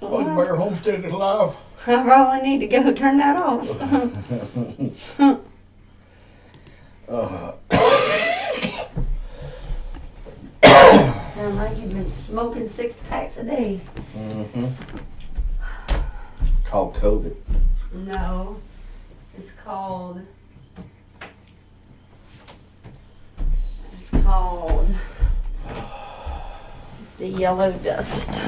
Bugbear Homestead is live. I probably need to go turn that off. Sound like you've been smoking 6 packs a day. Mm-hmm. Called COVID. No, it's called the yellow dust.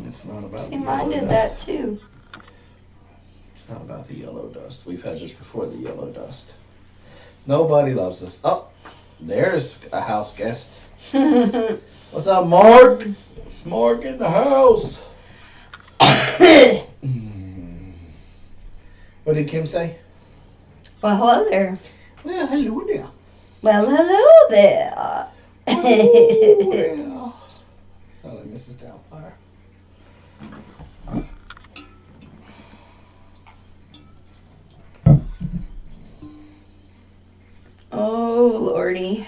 It's not about See, the mine yellow did dust. that too. It's not about the yellow dust. We've had this before, the yellow dust. Nobody loves us. Oh, there's a house guest. What's up, Mark? Mark in the house. What did Kim say? Well, hello there. Well, hello there. Well, hello there. Hello there. Sound like Mrs. Doubtfire. Oh, Lordy.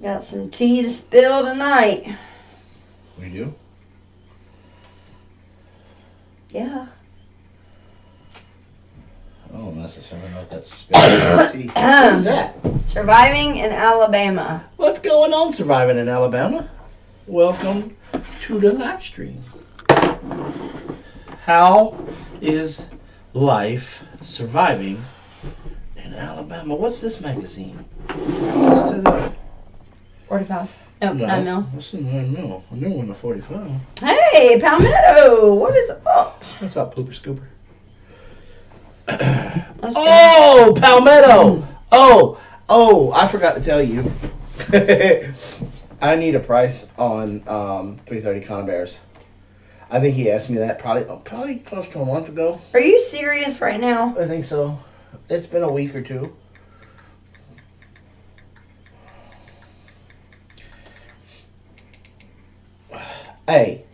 Got some tea to spill tonight. We do? Yeah. I don't necessarily know if that's spelling tea. What is that? Surviving in Alabama. What's going on, surviving in Alabama? Welcome to the live stream. How is life surviving in Alabama? What's this magazine? What's to the 45. Nope, 9 mil. What's in 9 mil? A new one, a 45. Hey, Palmetto! What is up? What's up, Pooper Scooper? Let's go. Oh, Palmetto! Oh, I forgot to tell you. I need a price on 330 Conibears. I think he asked me that probably close to a month ago. Are you serious right now? I think so. It's been a week or two. Hey,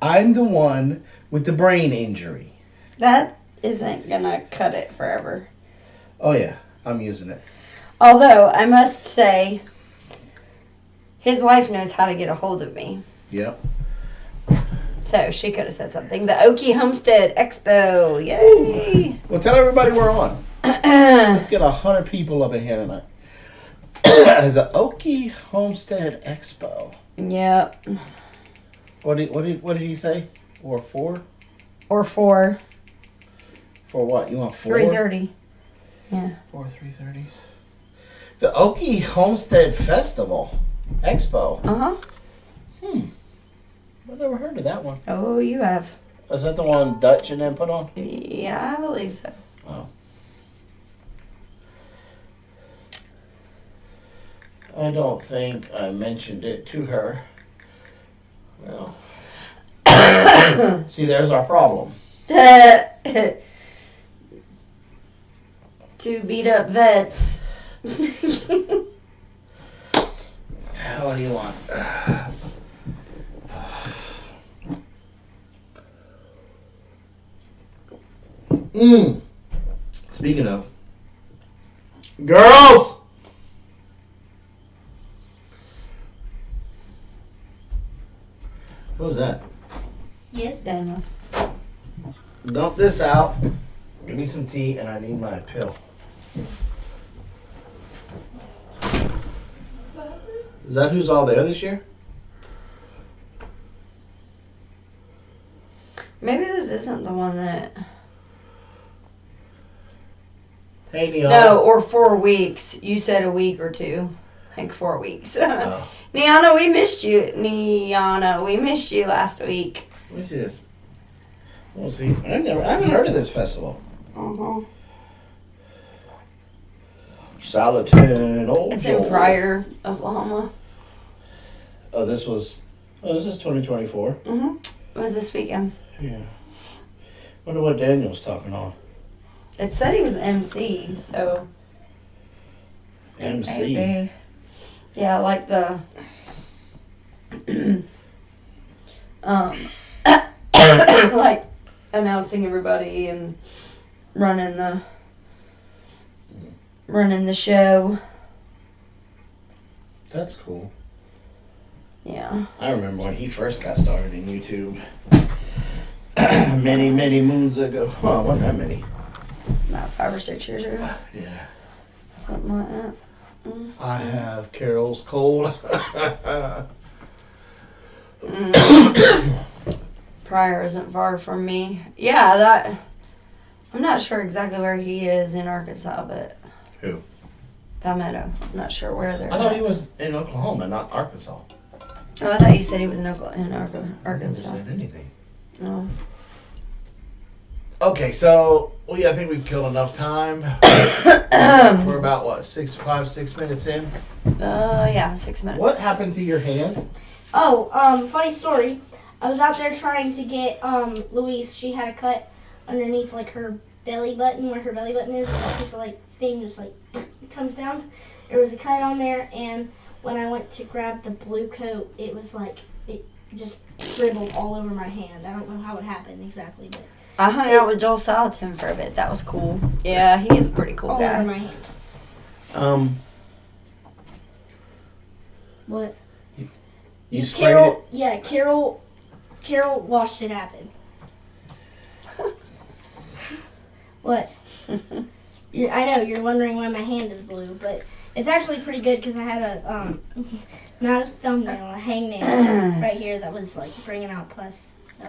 I'm the one with the brain injury. That isn't gonna cut it forever. Oh yeah, I'm using it. Although, I must say, his wife knows how to get a hold of me. Yep. So, she could have said something. The Okie Homestead Expo. Yay! Well, tell everybody we're on. Let's get 100 people up in here tonight. The Okie Homestead Expo. Yep. What did he say? Or 4? Or 4. For what? You want 4? 3:30. Yeah. 4 3:30s. The Okie Homestead Festival Expo. Uh-huh. I've never heard of that one. Oh, you have. Is that the one Dutch and then put on? Yeah, I believe so. Oh. I don't think I mentioned it to her. Well. See, there's our problem. Two beat up vets. What do you want? Speaking of girls, what was that? Yes, Daniel. Dump this out. Give me some tea, and I need my pill. Is that who's all there this year? Maybe this isn't the one that... Hey, Neon. No, or 4 weeks. You said a week or 2. I think 4 weeks. Oh. Niana, we missed you. Niana, we missed you last week. Let me see this. We'll see. I haven't heard of this festival. Uh-huh. Salatin. Oh, It's in Pryor, Oklahoma. Oh, this is 2024. Mm-hmm. It was this weekend. Yeah. Wonder what Daniel's talking on. It said he was MC, so... MC? Yeah, like the... like announcing everybody and running the show. That's cool. Yeah. I remember when he first got started in YouTube. many moons ago. Well, it wasn't that many. About 5 or 6 years ago. Yeah. Something like that. I have Carol's cold. Pryor isn't far from me. Yeah, that. I'm not sure exactly where he is in Arkansas, but. Who? Palmetto. I'm not sure where they're I thought at. he was in Oklahoma, not Arkansas. Oh, I thought you said he was in Arkansas. I never said anything. No. Okay, so I think we've killed enough time. We're about what, 6 minutes in? Yeah, 6 minutes. What happened to your hand? Oh, funny story. I was out there trying to get Louise. She had a cut underneath like her belly button, where her belly button is. Where this like thing just like comes down. There was a cut on there, and when I went to grab the blue coat, it was like it just dribbled all over my hand. I don't know how it happened exactly, but I hung out with Joel Salatin for a bit. That was cool. Yeah, he is a pretty cool all guy. over my hand. What? You sprayed it? Yeah, Carol watched it happen. What? I know you're wondering why my hand is blue, but it's actually pretty good because I had a not a thumbnail, a hangnail right here that was like bringing out pus. So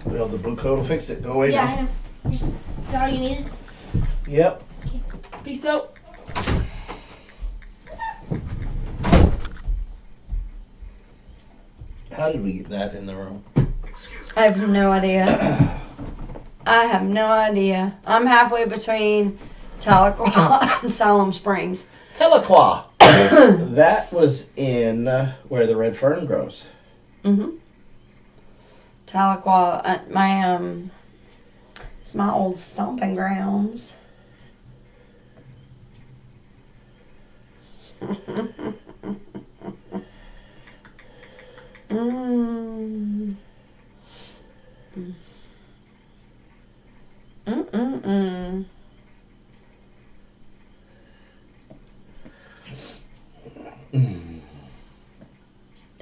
Well, the blue coat will fix it. Go away yeah, now. I know. Is that all you needed? Yep. Peace out. How did we get that in the room? I have no idea. I'm halfway between Tahlequah and Siloam Springs. Tahlequah. That was in where the red fern grows. Mm-hmm. Tahlequah, it's my old stomping grounds. Mm. Mm-mm-mm.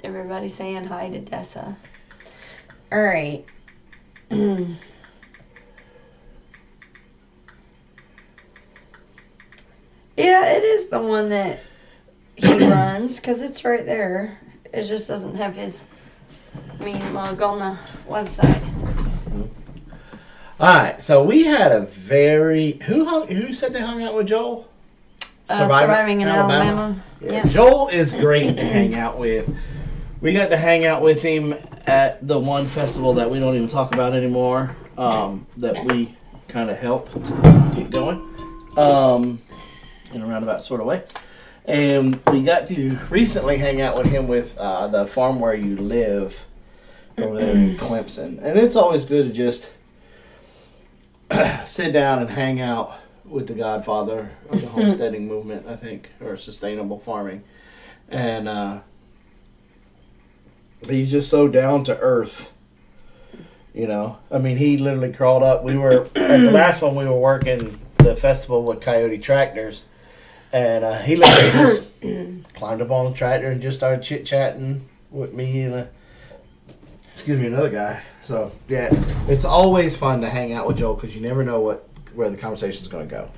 Everybody saying hi to Dessa. All right. Yeah, it is the one that he runs because it's right there. It just doesn't have his mean mug on the website. All right, so we had a very who said they hung out with Joel? Surviving in Alabama. Yeah. Joel is great to hang out with. We got to hang out with him at the one festival that we don't even talk about anymore. That we kind of helped keep going in a roundabout sort of way. And we got to recently hang out with him with the Farm Where You Live over there in Clemson. And it's always good to just sit down and hang out with the godfather of the homesteading movement, I think, or sustainable farming. And he's just so down to earth. You know, I mean, he literally crawled up. We were, at the last one, we were working the festival with Coyote Tractors. And he literally just climbed up on the tractor and just started chit-chatting with me and another guy. So, yeah, it's always fun to hang out with Joel because you never know where the conversation's going to go.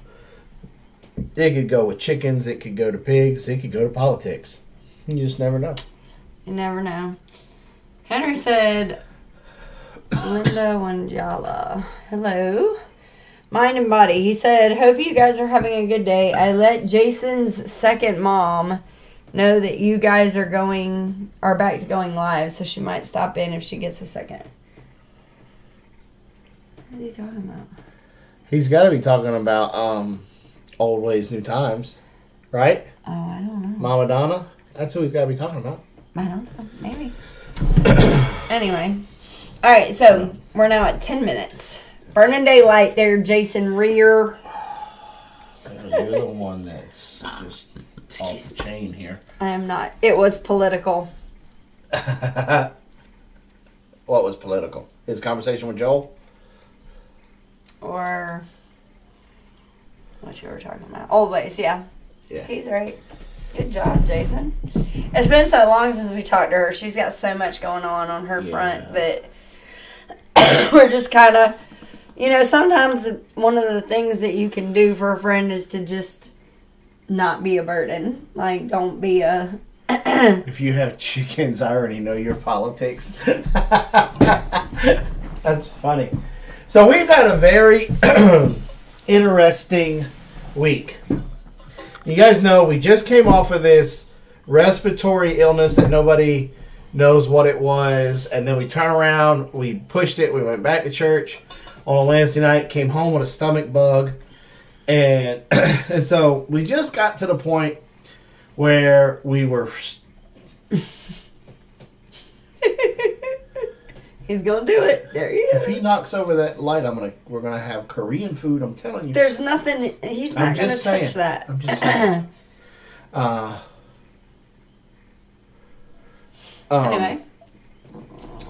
It could go with chickens. It could go to pigs. It could go to politics. You just never know. You never know. Henry said, Linda Wanjala. Hello. Mind and body. He said, hope you guys are having a good day. I let Jason's second mom know that you guys are back to going live, so she might stop in if she gets a second. What is he talking about? He's got to be talking about old ways, new times, right? Oh, I don't know. Mama Donna? That's who he's got to be talking about. I don't know. Maybe. Anyway. All right, so we're now at 10 minutes. Burning daylight there, Jason Rear. You're the one that's just off the chain here. I am not. It was political. What was political? his conversation with Joel? Or what you were talking about? Always, yeah. Yeah. He's right. Good job, Jason. It's been so long since we talked to her. She's got so much going on her front that we're just kind of, sometimes one of the things that you can do for a friend is to just not be a burden. Like, don't be a... If you have chickens, I already know your politics. That's funny. So we've had a very interesting week. You guys know we just came off of this respiratory illness that nobody knows what it was. And then we turned around, we pushed it, we went back to church on a Wednesday night, came home with a stomach bug. And and so we just got to the point where we were... He's gonna do it. There he is. If he knocks over that light, we're gonna have Korean food. I'm telling you. There's nothing. He's not gonna touch that. I'm just saying. Anyway.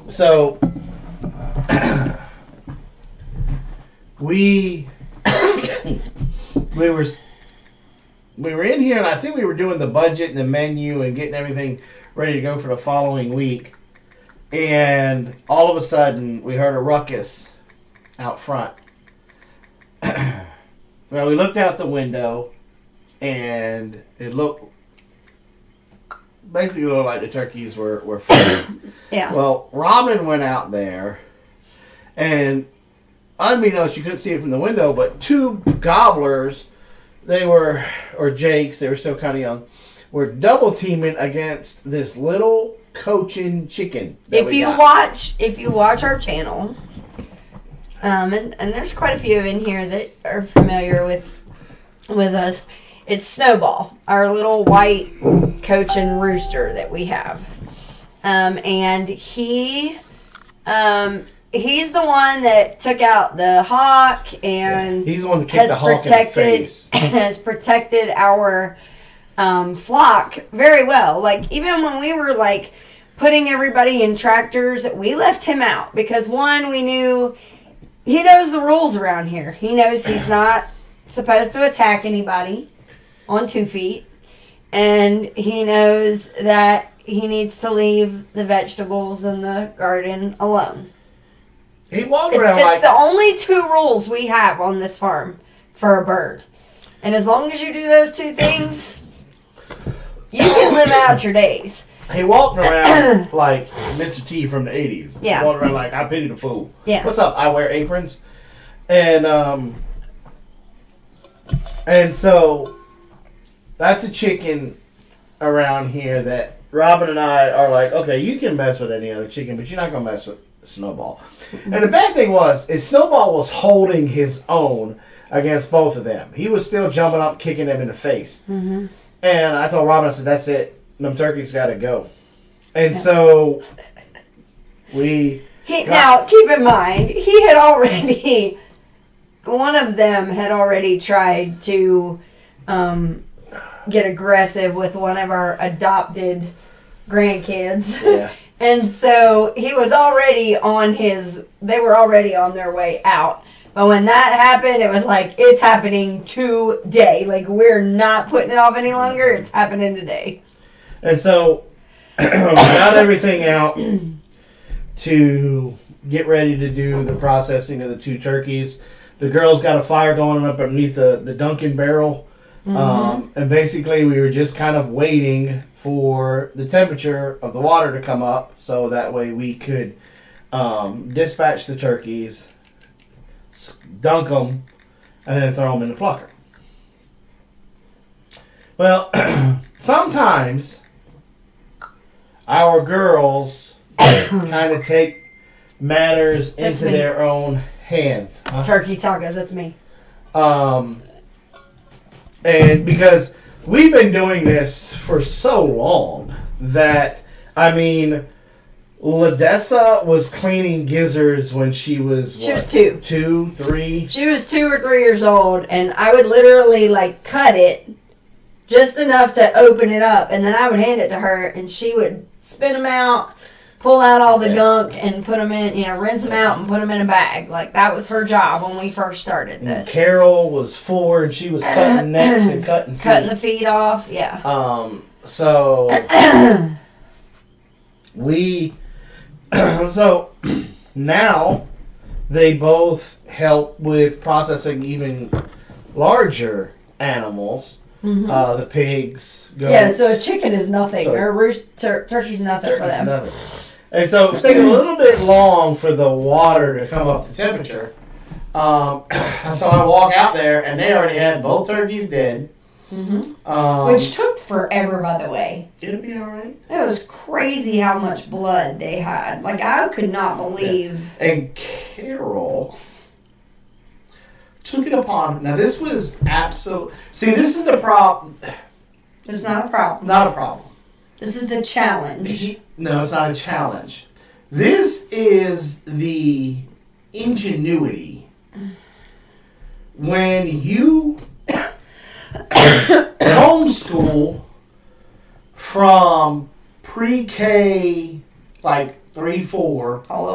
So we were in here, and I think we were doing the budget and the menu and getting everything ready to go for the following week. And all of a sudden, we heard a ruckus out front. Well, we looked out the window, and it basically looked like the turkeys were fighting. Yeah. Well, Robin went out there, and unbeknownst, you couldn't see it from the window, but two gobblers, or jakes, they were still kind of young, were double teaming against this little Cochin chicken. If you watch our channel, and there's quite a few in here that are familiar with us, it's Snowball, our little white Cochin rooster that we have, and he's the one that took out the hawk, and he's the one that kicked the hawk in the face. Has protected our flock very well. Like, even when we were like putting everybody in tractors, we left him out because, one, we knew he knows the rules around here. He knows he's not supposed to attack anybody on 2 feet, and he knows that he needs to leave the vegetables in the garden alone. He walked around it's the only 2 rules we have on this farm for a bird. And as long as you do those 2 things, you can live out your days. He walked around like Mr. T from the 80s. Yeah. He walked around like, I pity the fool. Yeah. What's up? I wear aprons. And so that's a chicken around here that Robin and I are like, okay, you can mess with any other chicken, but you're not going to mess with Snowball. And the bad thing is Snowball was holding his own against both of them. He was still jumping up, kicking them in the face. Mm-hmm. And I told Robin, I said, that's it. Them turkeys got to go. And so now, keep in mind, one of them had already tried to get aggressive with one of our adopted grandkids. Yeah. And so he was already they were already on their way out. But when that happened, it was like, it's happening today. Like, we're not putting it off any longer. It's happening today. And so we got everything out to get ready to do the processing of the 2 turkeys. The girls got a fire going up underneath the Dunkin' barrel. Mm-hmm. And basically we were just kind of waiting for the temperature of the water to come up so that way we could dispatch the turkeys, dunk them, and then throw them in the plucker. Well, sometimes our girls kind of take matters into their own hands. Huh? Turkey tacos, that's me. And because we've been doing this for so long that, I mean, Ladessa was cleaning gizzards when she was, She was 2. 2, 3? She was 2 or 3 years old, and I would literally, like, cut it just enough to open it up, and then I would hand it to her, and she would spit them out, pull out all the gunk and put them in, rinse them out and put them in a bag. Like, that was her job when we first started this. And Carol was 4 and she was cutting necks and cutting feet. Cutting the feet off, yeah. So so now they both help with processing even larger animals. The pigs, goats. Yeah, so a chicken is nothing, or a turkey's nothing for them. Nothing. And so it's taking a little bit long for the water to come up to temperature. So I walk out there, and they already had both turkeys dead. Which took forever, by the way. It'll be all right. It was crazy how much blood they had. Like, I could not believe. Yeah. And Carol took it upon. Now, this was absolute. See, this is the problem. It's not a problem. Not a problem. This is the challenge. No, it's not a challenge. This is the ingenuity when you homeschool from pre-K, like 3, 4, all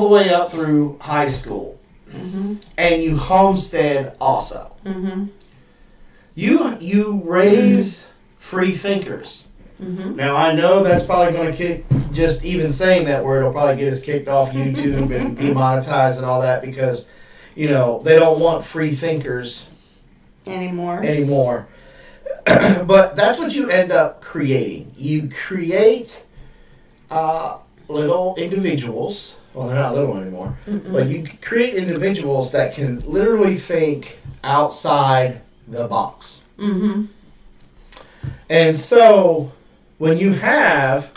the way up, through high school, and you homestead also. You raise free thinkers. Now, I know that's probably going to kick, just even saying that word will probably get us kicked off YouTube and demonetized and all that because, they don't want free thinkers anymore. But that's what you end up creating. You create little individuals. Well, they're not little anymore. But you create individuals that can literally think outside the box. And so when you have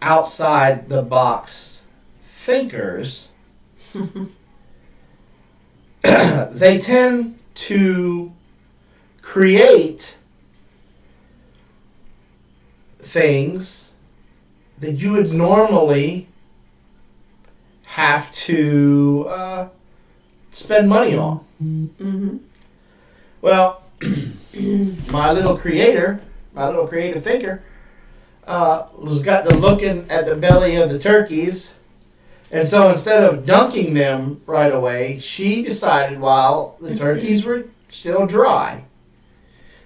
outside the box thinkers, they tend to create things that you would normally have to spend money on. Well, my little creative thinker, was got to looking at the belly of the turkeys, and so instead of dunking them right away, she decided while the turkeys were still dry,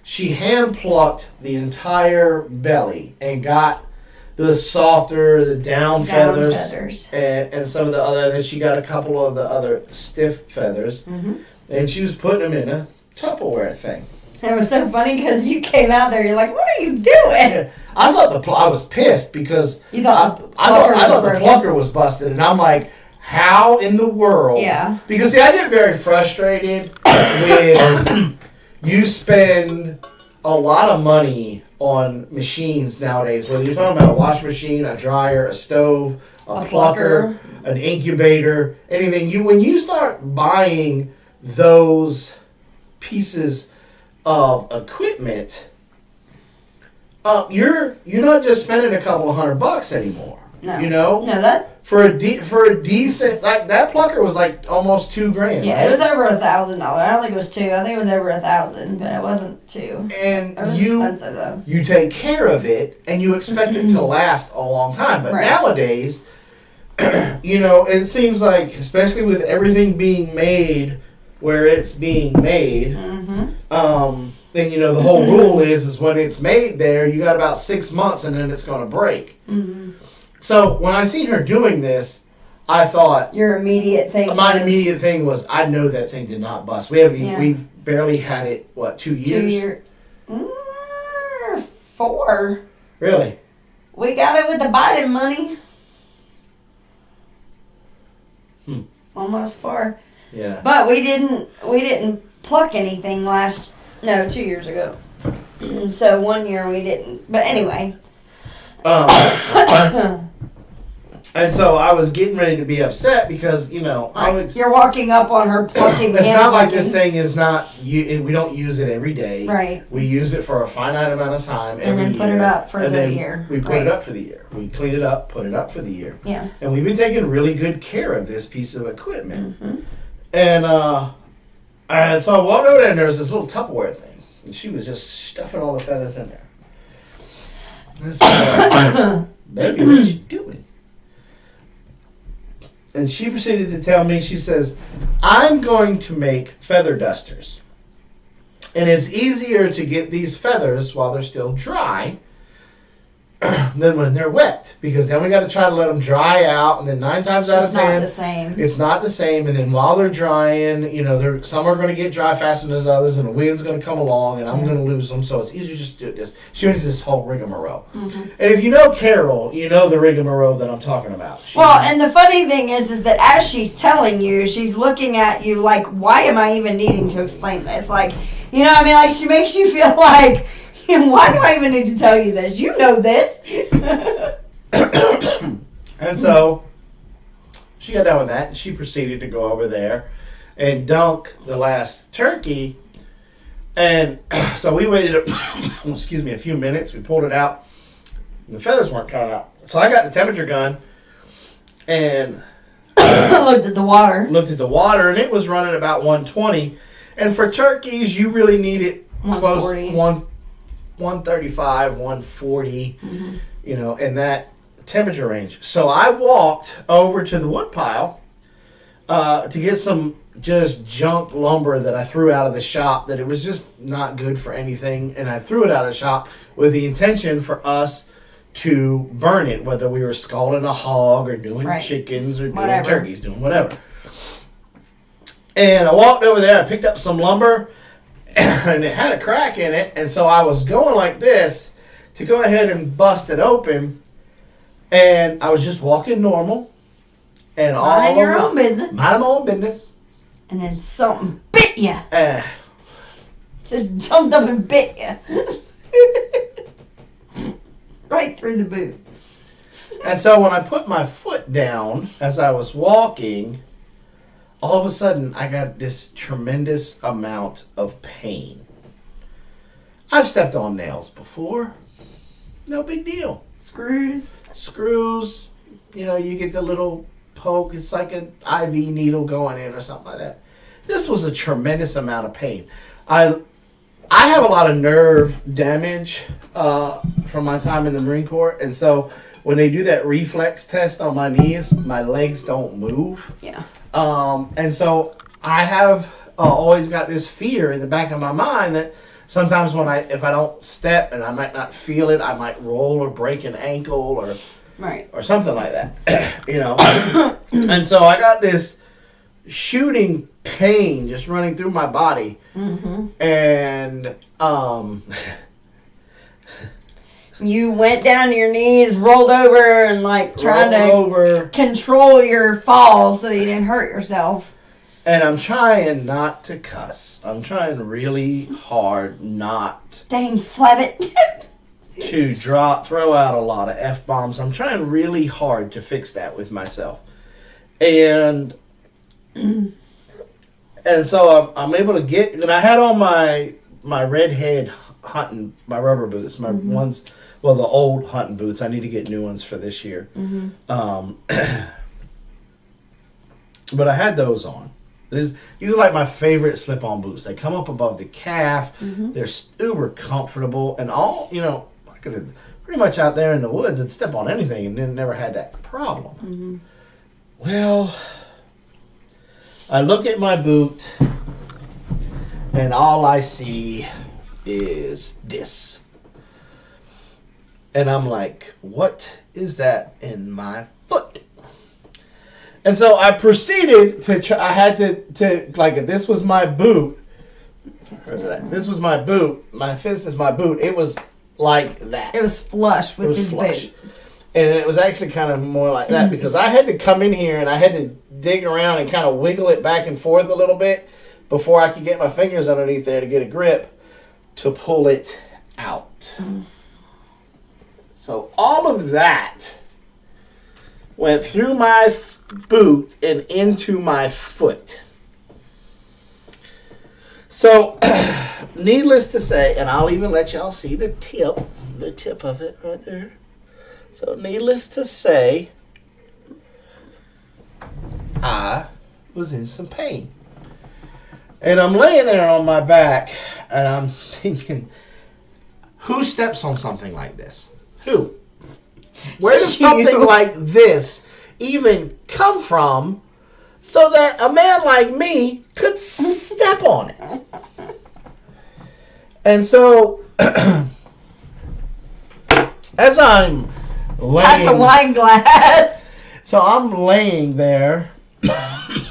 she hand plucked the entire belly and got the softer, the down feathers. And some of the other, then she got a couple of the other stiff feathers, and she was putting them in a Tupperware thing. It was so funny because you came out there, you're like, what are you doing? I thought I was pissed because you thought I thought the plucker was busted, and I'm like, how in the world? Yeah. Because see, I get very frustrated when you spend a lot of money on machines nowadays, whether you're talking about a washing machine, a dryer, a stove, a plucker, an incubator, anything. When you start buying those pieces of equipment, you're not just spending a couple of $100 anymore. No. No, that for a decent, like that plucker was like almost $2,000. Yeah, right? it was over $1,000. I don't think it was $2,000. I think it was over $1,000, but it wasn't $2,000. And it was expensive though. You take care of it, and you expect it to last a long time. But nowadays, it seems like, especially with everything being made where it's being made, then the whole rule is when it's made there, you got about 6 months, and then it's going to break. So when I seen her doing this, I thought your immediate thing. My immediate thing was I know that thing did not bust. We've barely had it. What, 2 years? 2 years. 4. Really? We got it with the Biden money. Almost 4. Yeah. But we didn't pluck anything 2 years ago. So 1 year we didn't. But anyway. And so I was getting ready to be upset because, you're walking up on her plucking. It's not like this thing is not, we don't use it every day. Right. We use it for a finite amount of time every year. And then put it up for the year. We put it up for the year. We clean it up, put it up for the year. Yeah. And we've been taking really good care of this piece of equipment. And so I walked over there and there was this little Tupperware thing. And she was just stuffing all the feathers in there. I said, baby, what you doing? And she proceeded to tell me, she says, I'm going to make feather dusters. And it's easier to get these feathers while they're still dry than when they're wet, because then we got to try to let them dry out, and then 9 times out of 10, not the same. It's not the same. And then while they're drying, you know, some are going to get dry faster than others, and the wind's going to come along, and I'm going to lose them. So it's easier just to do this. She went into this whole rigmarole. Mm-hmm. And if you know Carol, you know the rigmarole that I'm talking about. And the funny thing is that as she's telling you, she's looking at you like, why am I even needing to explain this? Like, you know what I mean? Like, she makes you feel like, why do I even need to tell you this? You know this. And so she got done with that, and she proceeded to go over there and dunk the last turkey. And so we waited, a few minutes. We pulled it out. The feathers weren't coming out. So I got the temperature gun and looked at the water. And it was running about 120. And for turkeys, you really need it 140. Close 135, 140, you know, in that temperature range. So I walked over to the wood pile to get some just junk lumber that I threw out of the shop, that it was just not good for anything. And I threw it out of the shop with the intention for us to burn it, whether we were scalding a hog or doing chickens or doing turkeys, doing whatever. And I walked over there, I picked up some lumber, and it had a crack in it, and so I was going like this to go ahead and bust it open, and I was just walking normal, and minding your own business. Minding my own business. And then something bit you. Just jumped up and bit you. Right through the boot. And so when I put my foot down as I was walking, all of a sudden, I got this tremendous amount of pain. I've stepped on nails before. No big deal. Screws. You know, you get the little poke. It's like an IV needle going in or something like that. This was a tremendous amount of pain. I have a lot of nerve damage from my time in the Marine Corps. And so when they do that reflex test on my knees, my legs don't move. Yeah. And so I have always got this fear in the back of my mind that sometimes if I don't step and I might not feel it, I might roll or break an ankle or something like that, you know. And so I got this shooting pain just running through my body, and you went down to your knees, rolled over, and trying to control your fall so you didn't hurt yourself. And I'm trying not to cuss. I'm trying really hard not. Dang, Flabbit. To throw out a lot of F-bombs. I'm trying really hard to fix that with myself. And so I'm able to get, and I had on my redhead hunting, my rubber boots, my ones, well, the old hunting boots. I need to get new ones for this year. But I had those on. These are like my favorite slip-on boots. They come up above the calf. They're uber comfortable, and all, you know, I could have pretty much out there in the woods and step on anything and then never had that problem. Well, I look at my boot, and all I see is this. And I'm like, what is that in my foot? And so I proceeded to try. I had to like, if this was my boot, this was my boot, my fist is my boot, it was like that. It was flush with his boot. And it was actually kind of more like that, because I had to come in here and I had to dig around and kind of wiggle it back and forth a little bit before I could get my fingers underneath there to get a grip to pull it out. So all of that went through my boot and into my foot. So, needless to say, and I'll even let y'all see the tip of it right there. So, needless to say, I was in some pain. And I'm laying there on my back, and I'm thinking, who steps on something like this? Who? Where does something like this even come from so that a man like me could step on it? And so, as I'm laying... That's a wine glass. So I'm laying there. This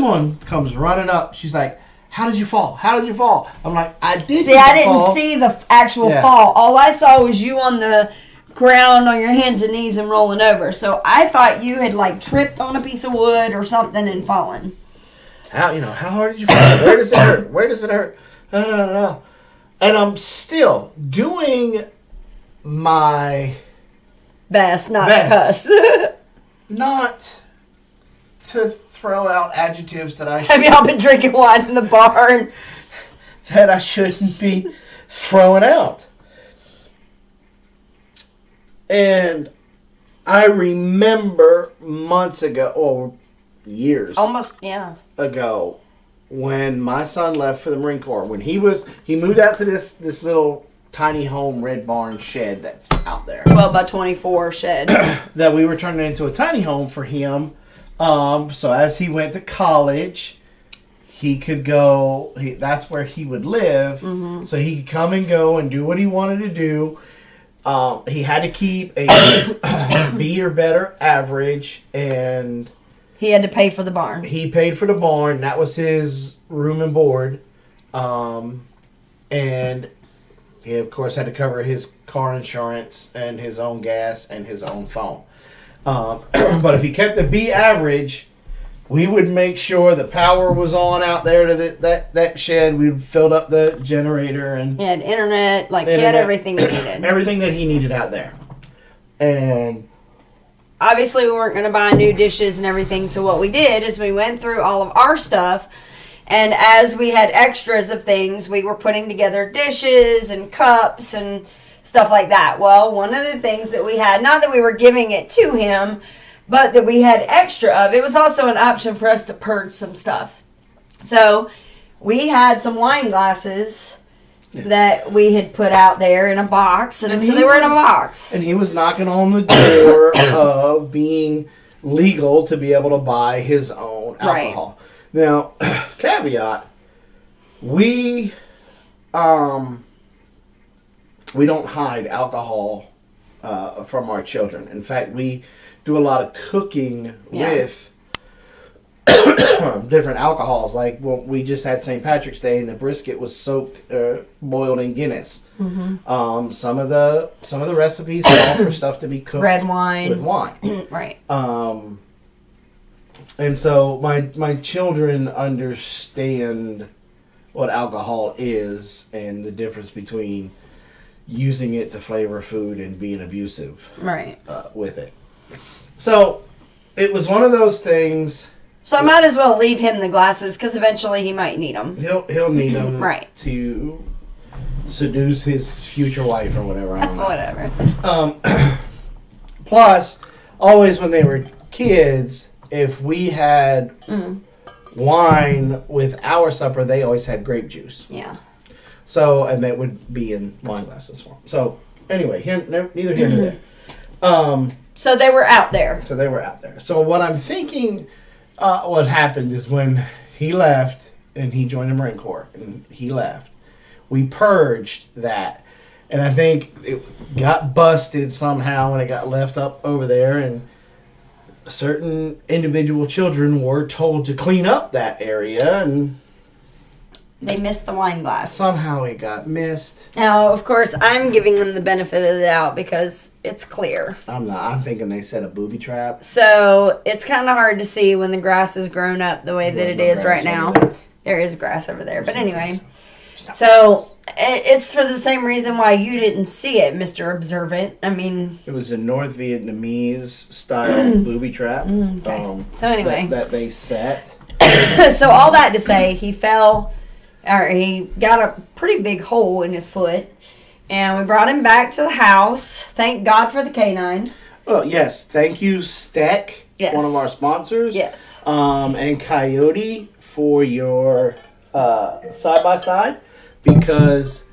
one comes running up. She's like, how did you fall? How did you fall? I'm like, I didn't See, I didn't fall. see the actual fall. All I saw was you on the ground on your hands and knees and rolling over. So I thought you had like tripped on a piece of wood or something and fallen. How hard did you fall? Where does it hurt? Where does it hurt? No. And I'm still doing my best not to cuss. Not to throw out adjectives that I Have y'all been drinking wine in the barn? That I shouldn't be throwing out. And I remember months ago, or years Almost, yeah. ago, when my son left for the Marine Corps, when he moved out to this little tiny home red barn shed that's out there. 12 by 24 shed. That we were turning into a tiny home for him. So as he went to college, he could go, that's where he would live. Mm-hmm. So he could come and go and do what he wanted to do. He had to keep a B or better average, and he had to pay for the barn. He paid for the barn. That was his room and board. And he, of course, had to cover his car insurance and his own gas and his own phone. But if he kept the B average, we would make sure the power was on out there to that shed. We filled up the generator. And he had internet. He had everything he needed. Everything that he needed out there. And obviously we weren't going to buy new dishes and everything, so what we did is we went through all of our stuff, and as we had extras of things, we were putting together dishes and cups and stuff like that. Well, one of the things that we had, not that we were giving it to him, but that we had extra of, it was also an option for us to purge some stuff. So we had some wine glasses that we had put out there in a box, and so they were in a box. And he was knocking on the door of being legal to be able to buy his own alcohol. Right. Now, caveat, we don't hide alcohol from our children. In fact, we do a lot of cooking with different alcohols. Like, well, we just had St. Patrick's Day, and the brisket was soaked, boiled in Guinness. Mm-hmm. Some of the recipes call for stuff to be cooked red wine with wine. Right. And so my children understand what alcohol is and the difference between using it to flavor food and being abusive with it. So it was one of those things. So I might as well leave him the glasses because eventually he might need them. He'll need them to seduce his future wife or whatever. I don't know. Whatever. Plus, always when they were kids, if we had wine with our supper, they always had grape juice. Yeah. So, and that would be in wine glasses for them. So, anyway, neither here nor there. So they were out there. So what I'm thinking what happened is when he left and he joined the Marine Corps and he left, we purged that. And I think it got busted somehow and it got left up over there, and certain individual children were told to clean up that area, and they missed the wine glass. Somehow it got missed. Now, of course, I'm giving them the benefit of the doubt because it's clear. I'm not. I'm thinking they set a booby trap. So it's kind of hard to see when the grass is grown up the way that it is right now. There is grass over there. But anyway, so it's for the same reason why you didn't see it, Mr. Observant. I mean, it was a North Vietnamese style booby trap. Okay. So anyway, that they set. So all that to say, he fell, or he got a pretty big hole in his foot, and we brought him back to the house. Thank God for the canine. Well, yes. Thank you, Steck, one of our sponsors. Yes. And Coyote for your side-by-side, because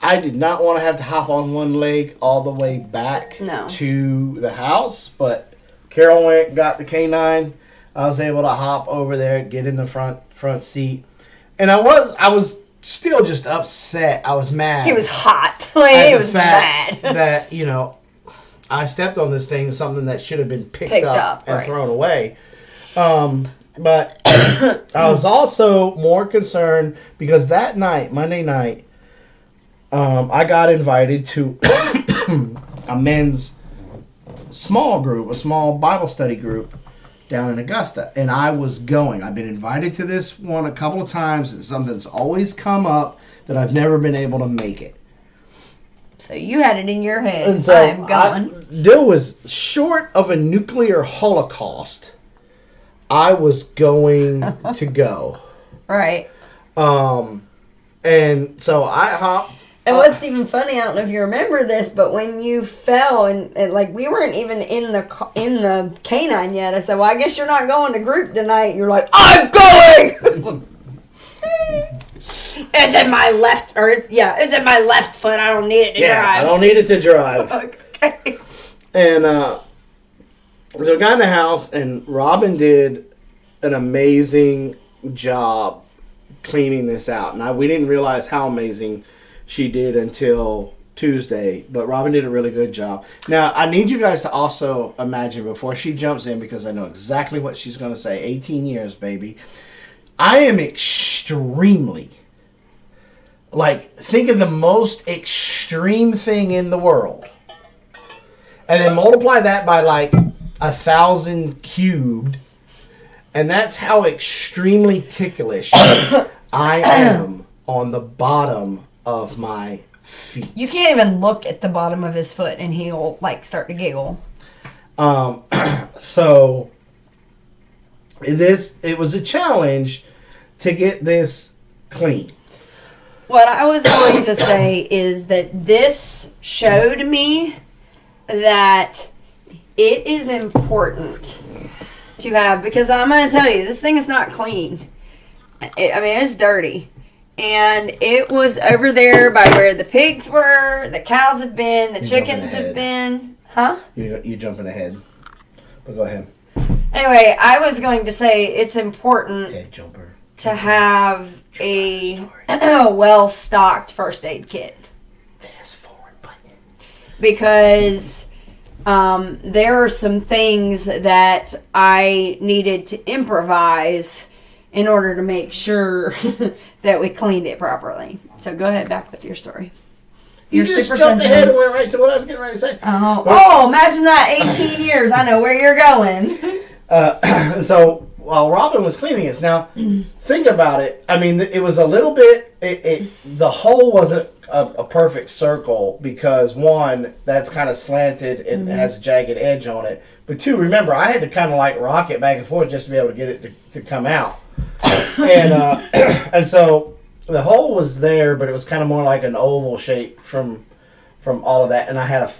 I did not want to have to hop on one leg all the way back to the house, but Carol went, got the canine. I was able to hop over there, get in the front seat. And I was still just upset. I was mad. He was hot. Like, he was mad. That, I stepped on this thing, something that should have been picked up and thrown away. But I was also more concerned because that night, Monday night, I got invited to a men's small group, a small Bible study group down in Augusta. And I was going. I've been invited to this one a couple of times. It's something that's always come up that I've never been able to make it. So you had it in your head. And so I'm going. There was, short of a nuclear holocaust, I was going to go. Right. And so I hopped. And what's even funny, I don't know if you remember this, but when you fell and like we weren't even in the canine yet, I said, "Well, I guess you're not going to group tonight." And you're like, "I'm going." It's in my left, it's in my left foot. I don't need it to drive. I don't need it to drive. Okay. And so I got in the house, and Robin did an amazing job cleaning this out. And we didn't realize how amazing she did until Tuesday, but Robin did a really good job. Now, I need you guys to also imagine, before she jumps in, because I know exactly what she's going to say, 18 years, baby. I am extremely, think of the most extreme thing in the world. And then multiply that by 1,000 cubed. And that's how extremely ticklish I am on the bottom of my feet. You can't even look at the bottom of his foot and he'll start to giggle. So it was a challenge to get this clean. What I was going to say is that this showed me that it is important to have, because I'm going to tell you, this thing is not clean. It's dirty. And it was over there by where the pigs were, the cows have been, the chickens have been. Huh? You're jumping ahead. But go ahead. Anyway, I was going to say it's important Head jumper. to have a well-stocked first aid kit. Fast forward button. Because there are some things that I needed to improvise in order to make sure that we cleaned it properly. So go ahead, back with your story. You're just super jumped ahead and went right to what I was getting ready to say. Oh, imagine that, 18 years. I know where you're going. So while Robin was cleaning it, now think about it. It was a little bit, the hole wasn't a perfect circle because, one, that's kind of slanted and has a jagged edge on it. But two, remember, I had to kind of rock it back and forth just to be able to get it to come out. And so the hole was there, but it was kind of more like an oval shape from all of that. And I had a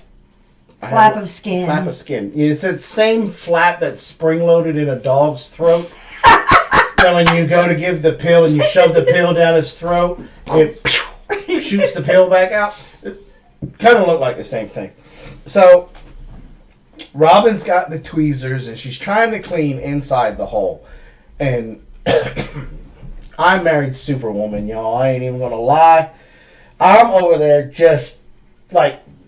flap of skin. Flap of skin. It's that same flap that's spring-loaded in a dog's throat. When you go to give the pill and you shove the pill down his throat, it shoots the pill back out. It kind of looked like the same thing. So Robin's got the tweezers and she's trying to clean inside the hole. And I married Superwoman, y'all. I ain't even gonna lie. I'm over there just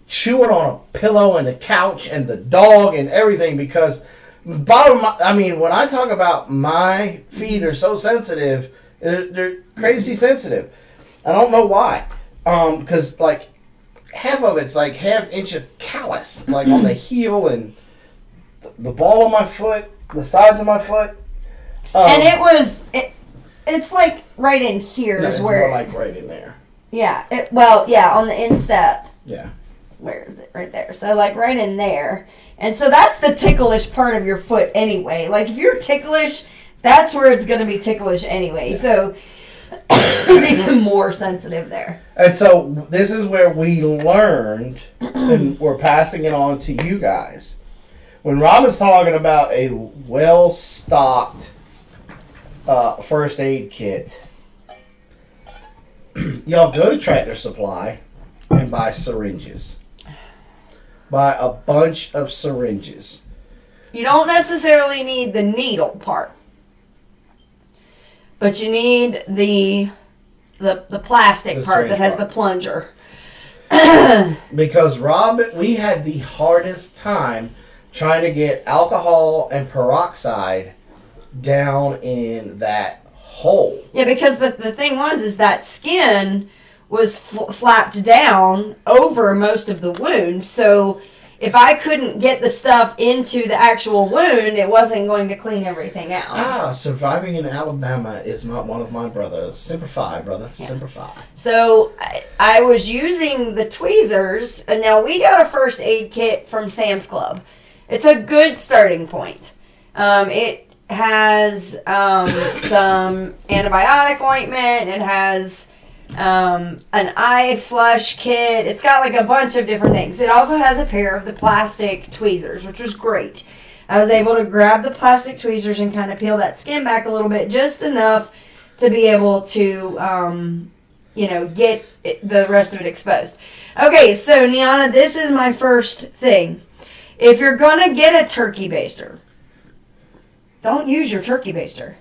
chewing on a pillow and the couch and the dog and everything because when I talk about my feet are so sensitive, they're crazy sensitive. I don't know why. Because half of it's half inch of callus, on the heel and the ball of my foot, the sides of my foot. And it's right in here is where. More right in there. Yeah. On the instep. Yeah. Where is it? Right there. So right in there. And so that's the ticklish part of your foot anyway. If you're ticklish, that's where it's going to be ticklish anyway. Yeah. So it's even more sensitive there. And so this is where we learned, and we're passing it on to you guys. When Robin's talking about a well-stocked first aid kit, y'all go to Tractor Supply and buy syringes. Buy a bunch of syringes. You don't necessarily need the needle part, but you need the plastic part that has the plunger. Because we had the hardest time trying to get alcohol and peroxide down in that hole. Yeah, because the thing is that skin was flapped down over most of the wound. So if I couldn't get the stuff into the actual wound, it wasn't going to clean everything out. Surviving in Alabama is one of my brothers. Semper Fi, brother. Yeah. Semper Fi. So I was using the tweezers, and now we got a first aid kit from Sam's Club. It's a good starting point. It has some antibiotic ointment. It has an eye flush kit. It's got like a bunch of different things. It also has a pair of the plastic tweezers, which was great. I was able to grab the plastic tweezers and kind of peel that skin back a little bit, just enough to be able to, get the rest of it exposed. Okay, so Niana, this is my first thing. If you're going to get a turkey baster, don't use your turkey baster.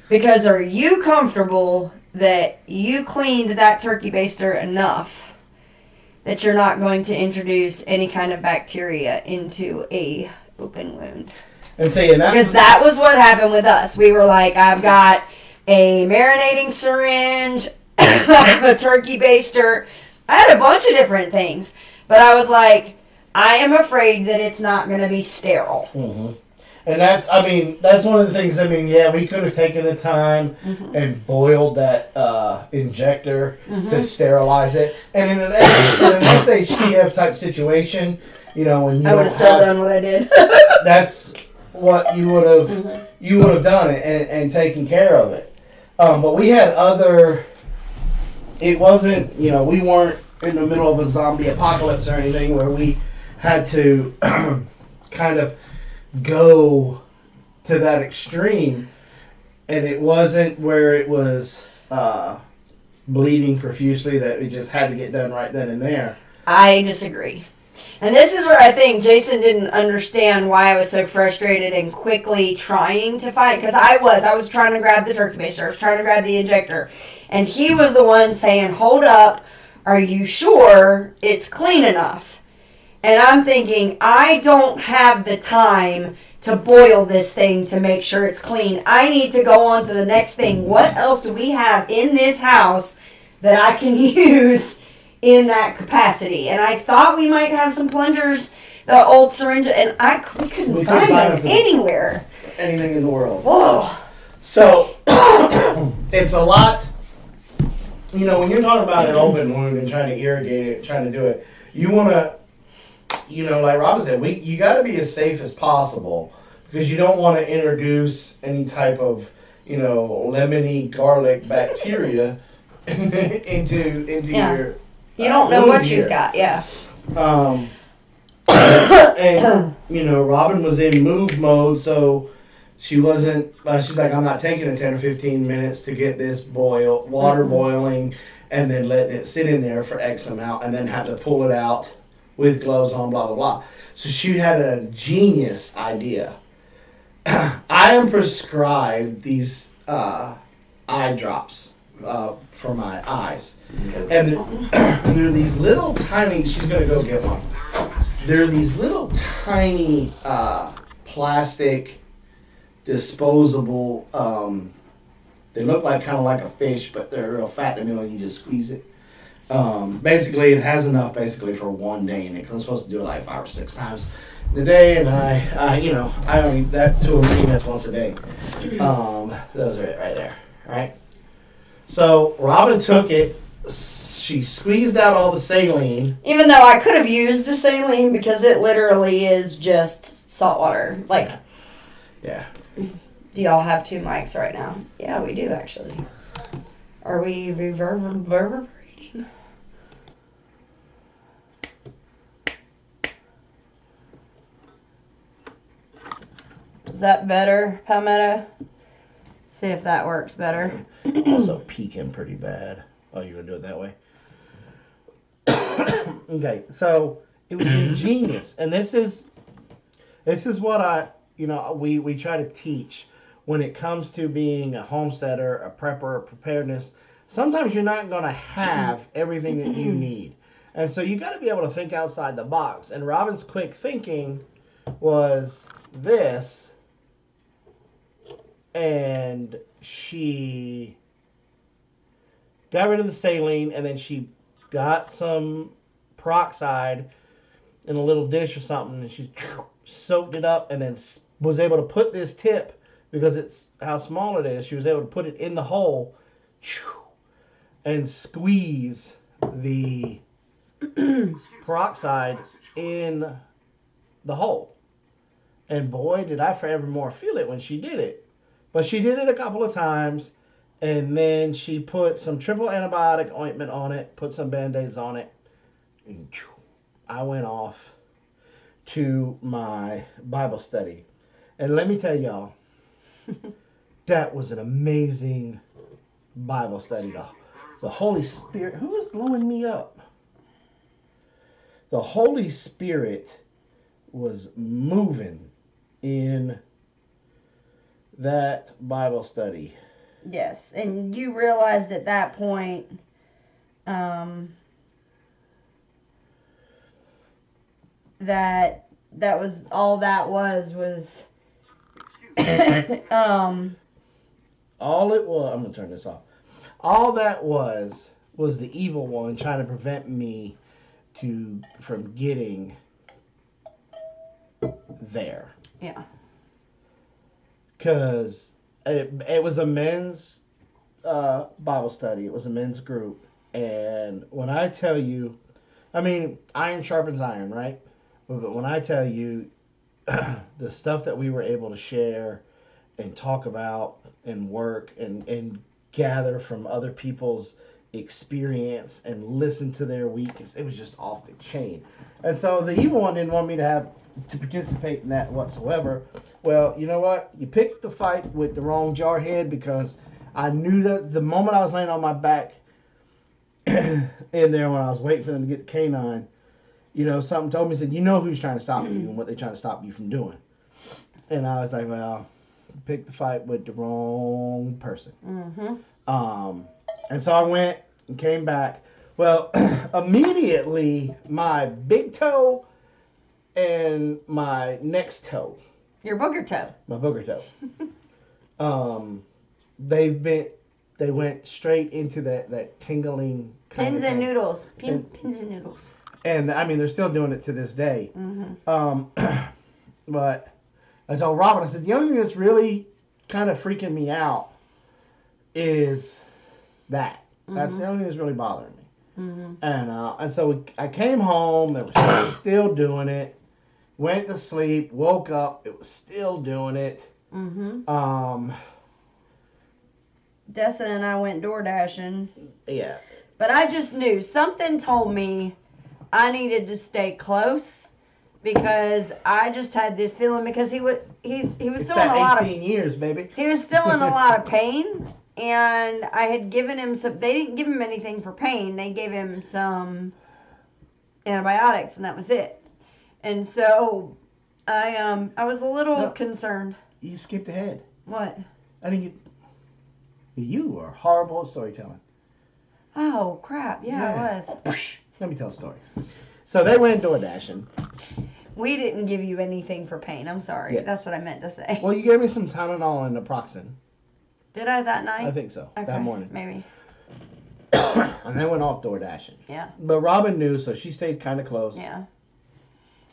Because are you comfortable that you cleaned that turkey baster enough that you're not going to introduce any kind of bacteria into a open wound? Because that was what happened with us. We were like, I've got a marinating syringe, I have a turkey baster. I had a bunch of different things. But I was like, I am afraid that it's not going to be sterile. Mm-hmm. And that's one of the things, we could have taken the time and boiled that injector to sterilize it. And in an SHTF type situation, when I would have still done what I did. That's what you would have done and taken care of it. But we had it wasn't, we weren't in the middle of a zombie apocalypse or anything where we had to kind of go to that extreme, and it wasn't where it was bleeding profusely that we just had to get done right then and there. I disagree. And this is where I think Jason didn't understand why I was so frustrated and quickly trying to fight, because I was trying to grab the turkey baster, I was trying to grab the injector, and he was the one saying, hold up, are you sure it's clean enough? And I'm thinking, I don't have the time to boil this thing to make sure it's clean. I need to go on to the next thing. What else do we have in this house that I can use in that capacity? And I thought we might have some plungers, the old syringe, and we couldn't find them anywhere. Anything in the world. Whoa. So, it's a lot, when you're talking about an open wound and trying to irrigate it, trying to do it, you want to, like Robin said, you got to be as safe as possible because you don't want to introduce any type of, lemony garlic bacteria into your. You don't know what you've got, yeah. And Robin was in move mode, so she wasn't. She's like, I'm not taking 10 or 15 minutes to get this water boiling, and then letting it sit in there for X amount, and then have to pull it out with gloves on, blah, blah, blah. So she had a genius idea. I am prescribed these eye drops for my eyes. And they're these little tiny, she's going to go get one. They're these little tiny plastic disposable, they look like kind of like a fish, but they're real fat in the middle and you just squeeze it. Basically, it has enough for one day in it because I'm supposed to do it like 5 or 6 times a day, and I only that to a routine that's once a day. Those are it right there, right? So Robin took it. She squeezed out all the saline. Even though I could have used the saline because it literally is just salt water. Like, yeah. Do y'all have 2 mics right now? Yeah, we do actually. Are we reverberating? Is that better, Palmetto? See if that works better. Also peeking pretty bad. Oh, you're going to do it that way? Okay, so it was ingenious. And this is what we try to teach when it comes to being a homesteader, a prepper, a preparedness. Sometimes you're not going to have everything that you need. And so you got to be able to think outside the box. And Robin's quick thinking was this, and she got rid of the saline, and then she got some peroxide in a little dish or something, and she soaked it up, and then was able to put this tip, because it's how small it is, she was able to put it in the hole and squeeze the peroxide in the hole. And boy, did I forevermore feel it when she did it. But she did it a couple of times, and then she put some triple antibiotic ointment on it, put some Band-Aids on it, and I went off to my Bible study. And let me tell y'all, that was an amazing Bible study. The Holy Spirit, who was blowing me up? The Holy Spirit was moving in that Bible study. Yes, and you realized at that point, that was all that was all it was, I'm gonna turn this off. All that was the evil one trying to prevent me from getting there. Yeah. Because it was a men's Bible study. It was a men's group. And when I tell you, I mean, iron sharpens iron, right? But when I tell you the stuff that we were able to share and talk about and work and gather from other people's experience and listen to their weakness, it was just off the chain. And so the evil one didn't want me to participate in that whatsoever. Well, you know what? You picked the fight with the wrong jarhead, because I knew that the moment I was laying on my back in there when I was waiting for them to get the canine, something told me, said, you know who's trying to stop you and what they're trying to stop you from doing. And I was like, well, picked the fight with the wrong person. Mm-hmm. And so I went and came back. Well, immediately my big toe and my next toe. Your booger toe. My booger toe. They went straight into that tingling kind pins of and thing. noodles. Pins and noodles. And I mean, they're still doing it to this day. Mm-hmm. But I told Robin, I said, the only thing that's really kind of freaking me out is that. Mm-hmm. That's the only thing that's really bothering me. Mm-hmm. And so I came home. They were still doing it. Went to sleep. Woke up. It was still doing it. Mm-hmm. Dessa and I went door dashing. Yeah. But I just knew. Something told me I needed to stay close, because I just had this feeling, because he was still in a lot of 18 years, baby. He was still in a lot of pain, and I had given him some. They didn't give him anything for pain. They gave him some antibiotics, and that was it. And so I was a little concerned. You skipped ahead. What? I didn't get. You are horrible at storytelling. Oh crap! Yeah, I was. Let me tell a story. So they went door dashing. We didn't give you anything for pain. I'm sorry. Yes. That's what I meant to say. Well, you gave me some Tylenol and naproxen. Did I that night? I think so. Okay, that morning. Maybe. And they went off door dashing. Yeah. But Robin knew, so she stayed kind of close. Yeah.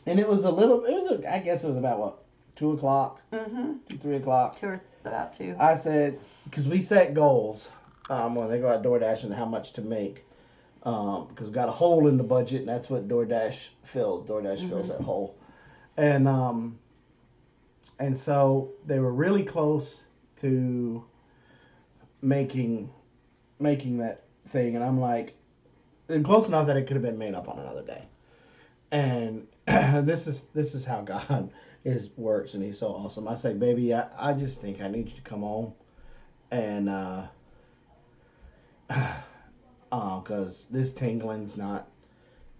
And it was I guess it was about what, 2 o'clock? Mm-hmm. 2, 3 o'clock. About 2. I said, because we set goals when they go out door dashing, how much to make. Because we've got a hole in the budget, and that's what DoorDash fills. DoorDash fills that hole. And so they were really close to making that thing, and I'm like, close enough that it could have been made up on another day. And this is how God works, and He's so awesome. I say, baby, I just think I need you to come home, and because this tingling's not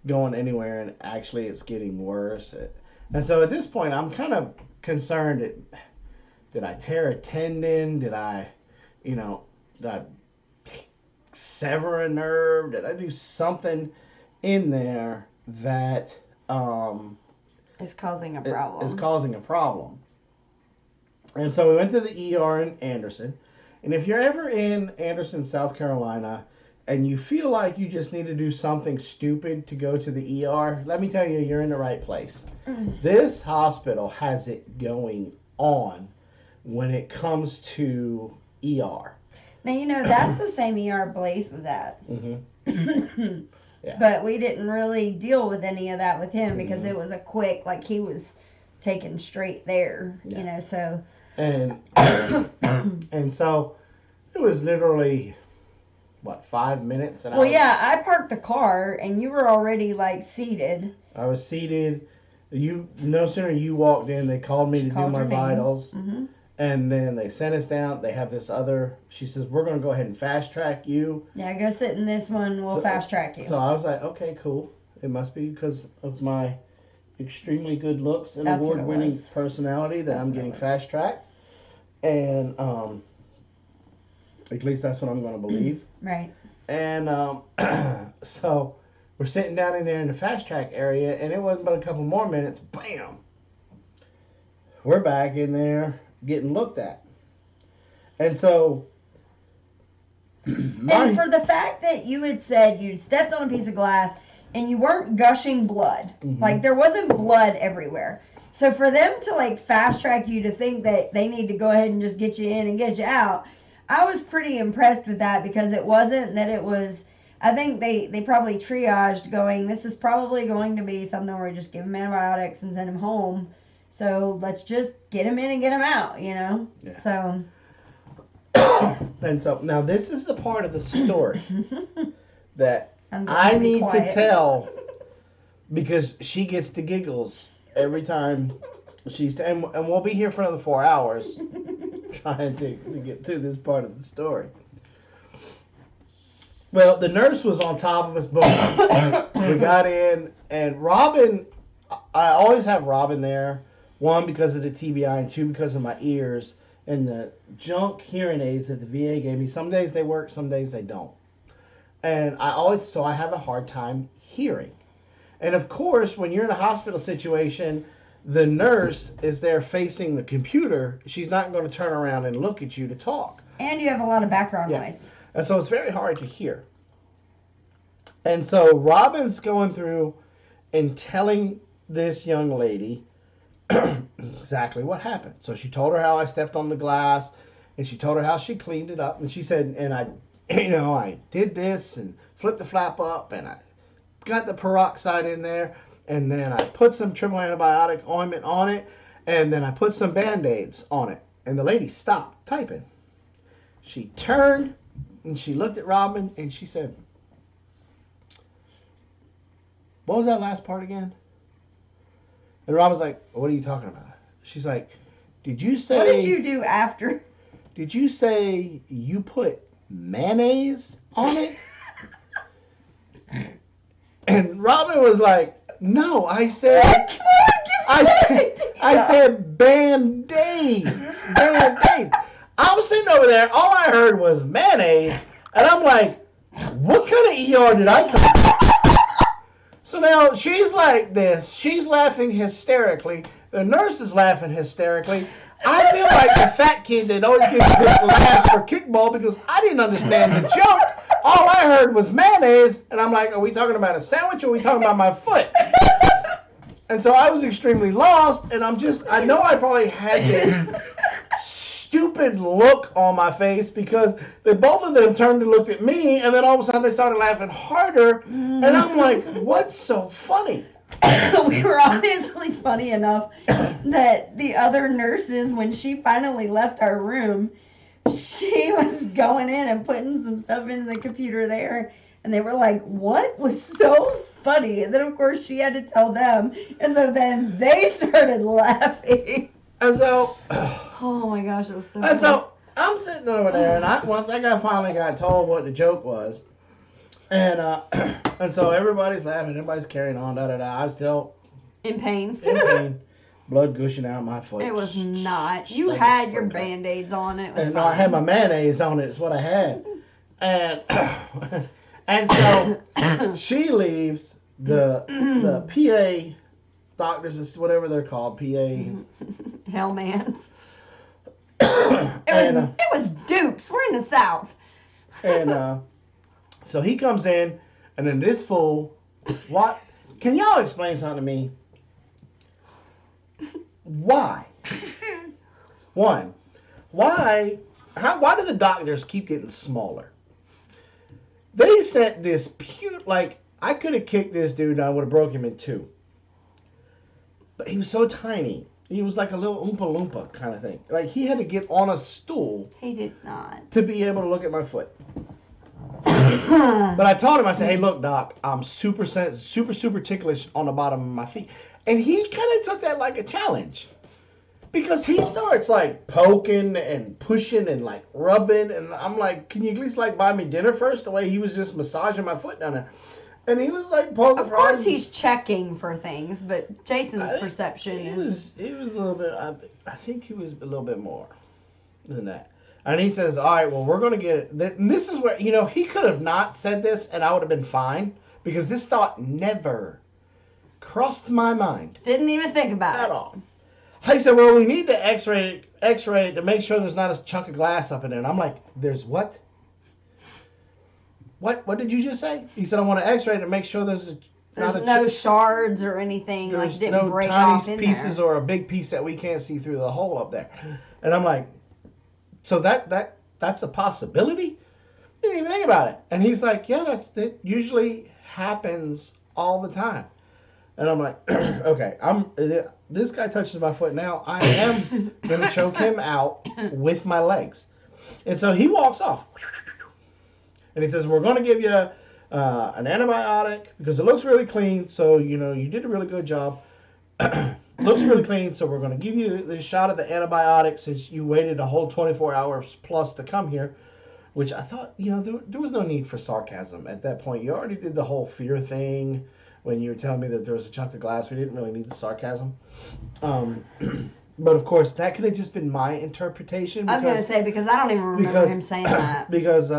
going anywhere, and actually it's getting worse. And so at this point, I'm kind of concerned did I tear a tendon? Did I sever a nerve? Did I do something in there that Is causing a problem. Is causing a problem. And so we went to the ER in Anderson. And if you're ever in Anderson, South Carolina, and you feel like you just need to do something stupid to go to the ER, let me tell you, you're in the right place. This hospital has it going on when it comes to ER. Now, that's the same ER Blaze was at. Mm-hmm. Yeah. But we didn't really deal with any of that with him because it was a quick, like he was taken straight there, so. And so it was literally, 5 minutes? And I parked the car and you were already like seated. I was seated. No sooner you walked in, they called me to do my vitals. Mm-hmm. And then they sent us down. They have this other, she says, we're going to go ahead and fast track you. Yeah, go sit in this one. We'll fast track you. So I was like, okay, cool. It must be because of my extremely good looks and award-winning personality that I'm getting fast tracked. And at least that's what I'm going to believe. Right. And so we're sitting down in there in the fast track area, and it wasn't but a couple more minutes. Bam! We're back in there getting looked at. And so and for the fact that you had said you'd stepped on a piece of glass and you weren't gushing blood, like there wasn't blood everywhere. So for them to like fast track you to think that they need to go ahead and just get you in and get you out, I was pretty impressed with that because it wasn't that it was, I think they probably triaged going, this is probably going to be something where we just give him antibiotics and send him home. So let's just get him in and get him out, Yeah. So. And so now this is the part of the story that I need to tell because she gets the giggles every time and we'll be here for another 4 hours trying to get through this part of the story. Well, the nurse was on top of us both. We got in, and Robin, I always have Robin there. 1, because of the TBI, and 2, because of my ears and the junk hearing aids that the VA gave me. Some days they work, some days they don't. And I have a hard time hearing. And of course, when you're in a hospital situation, the nurse is there facing the computer. She's not going to turn around and look at you to talk. And you have a lot of background noise. And so it's very hard to hear. And so Robin's going through and telling this young lady exactly what happened. So she told her how I stepped on the glass, and she told her how she cleaned it up. And she said, and I did this and flipped the flap up, and I got the peroxide in there, and then I put some triple antibiotic ointment on it, and then I put some Band-Aids on it. And the lady stopped typing. She turned, and she looked at Robin, and she said, what was that last part again? And Robin's like, what are you talking about? She's like, did you say... What did you do after? Did you say you put mayonnaise on it? And Robin was like, no, I said... I said Band-Aids. Band-Aids. I was sitting over there, all I heard was mayonnaise, and I'm like, what kind of ER did I come to? So now she's like this. She's laughing hysterically. The nurse is laughing hysterically. I feel like the fat kid that always gets the laughs for kickball because I didn't understand the joke. All I heard was mayonnaise, and I'm like, are we talking about a sandwich or are we talking about my foot? And so I was extremely lost, and I know I probably had this stupid look on my face because both of them turned and looked at me, and then all of a sudden they started laughing harder, and I'm like, what's so funny? We were obviously funny enough that the other nurses, when she finally left our room, she was going in and putting some stuff into the computer there, and they were like, what was so funny? And then of course she had to tell them, and so then they started laughing. And so, oh my gosh, it was so funny. And so I'm sitting over there, and once I finally got told what the joke was, and so everybody's laughing, everybody's carrying on, da da da. I'm still in pain. blood gushing out my foot. It was not. You Like had a your sprinkler. Band-Aids on. It was And fine. I had my mayonnaise on it. Is what I had. And and so she leaves the PA doctors, whatever they're called, PA. Hellmans. And, It was Dukes. We're in the South. and so he comes in, and then this fool, what? Can y'all explain something to me? Why? One, why do the doctors keep getting smaller? They sent this like, I could have kicked this dude and I would have broke him in two. But he was so tiny. He was like a little Oompa Loompa kind of thing. Like, he had to get on a stool He did not. to be able to look at my foot. But I told him, I said, hey, look, Doc, I'm super ticklish on the bottom of my feet. And he kind of took that like a challenge. Because he starts like poking and pushing and like rubbing. And I'm like, can you at least like buy me dinner first? The way he was just massaging my foot down there. And he was like poking. Of course he's checking for things, but Jason's perception is... He was a little bit, I think he was a little bit more than that. And he says, all right, well, we're going to get it. And this is where, he could have not said this and I would have been fine. Because this thought never crossed my mind. Didn't even think about At it. all. He said, well, we need to x-ray it to make sure there's not a chunk of glass up in there. And I'm like, there's what? What did you just say? He said, I want to x-ray it to make sure there's no shards or anything, like there's didn't no break off tiny in pieces there. or a big piece that we can't see through the hole up there. And I'm like, so that's a possibility? Didn't even think about it. And he's like, yeah, that usually happens all the time. And I'm like, okay, this guy touches my foot now. I am going to choke him out with my legs. And so he walks off. And he says, we're going to give you an antibiotic because it looks really clean. So, you did a really good job. Looks really clean. So we're going to give you the shot of the antibiotic since you waited a whole 24 hours plus to come here. Which I thought, there was no need for sarcasm at that point. You already did the whole fear thing when you were telling me that there was a chunk of glass. We didn't really need the sarcasm. But, of course, that could have just been my interpretation. Because, I was going to say, because I don't even remember him saying that. Because,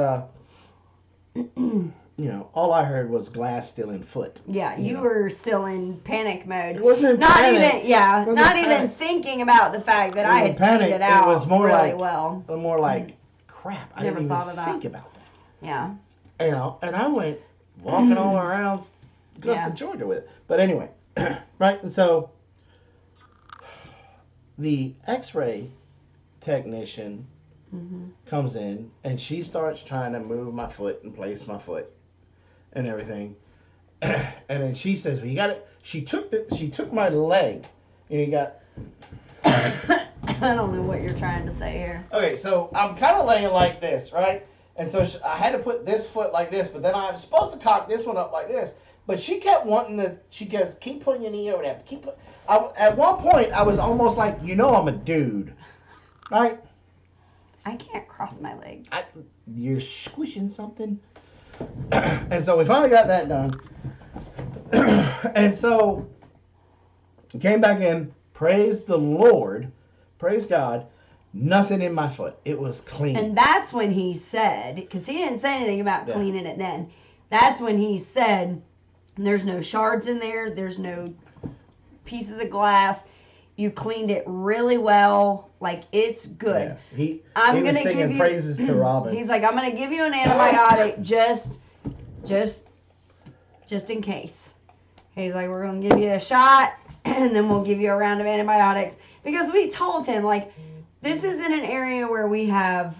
all I heard was glass still in foot. Yeah, you were still in panic mode. It wasn't not panic. even, not even thinking about the fact that I had cleaned it out it was more really like, well. More like, crap, I Never didn't thought even of that. think about that. Yeah. And I went walking all around Augusta, Georgia with it. But anyway, right? And so the x-ray technician comes in and she starts trying to move my foot and place my foot and everything. And then she says, well, you got it. She took my leg and you got... I don't know what you're trying to say here. Okay, so I'm kind of laying like this, right? And so I had to put this foot like this, but then I was supposed to cock this one up like this. But she kept wanting to, she goes, keep putting your knee over there. At one point, I was almost like, I'm a dude, right? I can't cross my legs. You're squishing something. And so we finally got that done. And so came back in, praise the Lord, praise God, nothing in my foot. It was clean. And that's when he said, because he didn't say anything about cleaning it then. That's when he said, there's no shards in there. There's no pieces of glass. You cleaned it really well. Like, it's good. Yeah. He was singing praises to Robin. He's like, I'm going to give you an antibiotic just in case. He's like, we're going to give you a shot, and then we'll give you a round of antibiotics. Because we told him, like, this is in an area where we have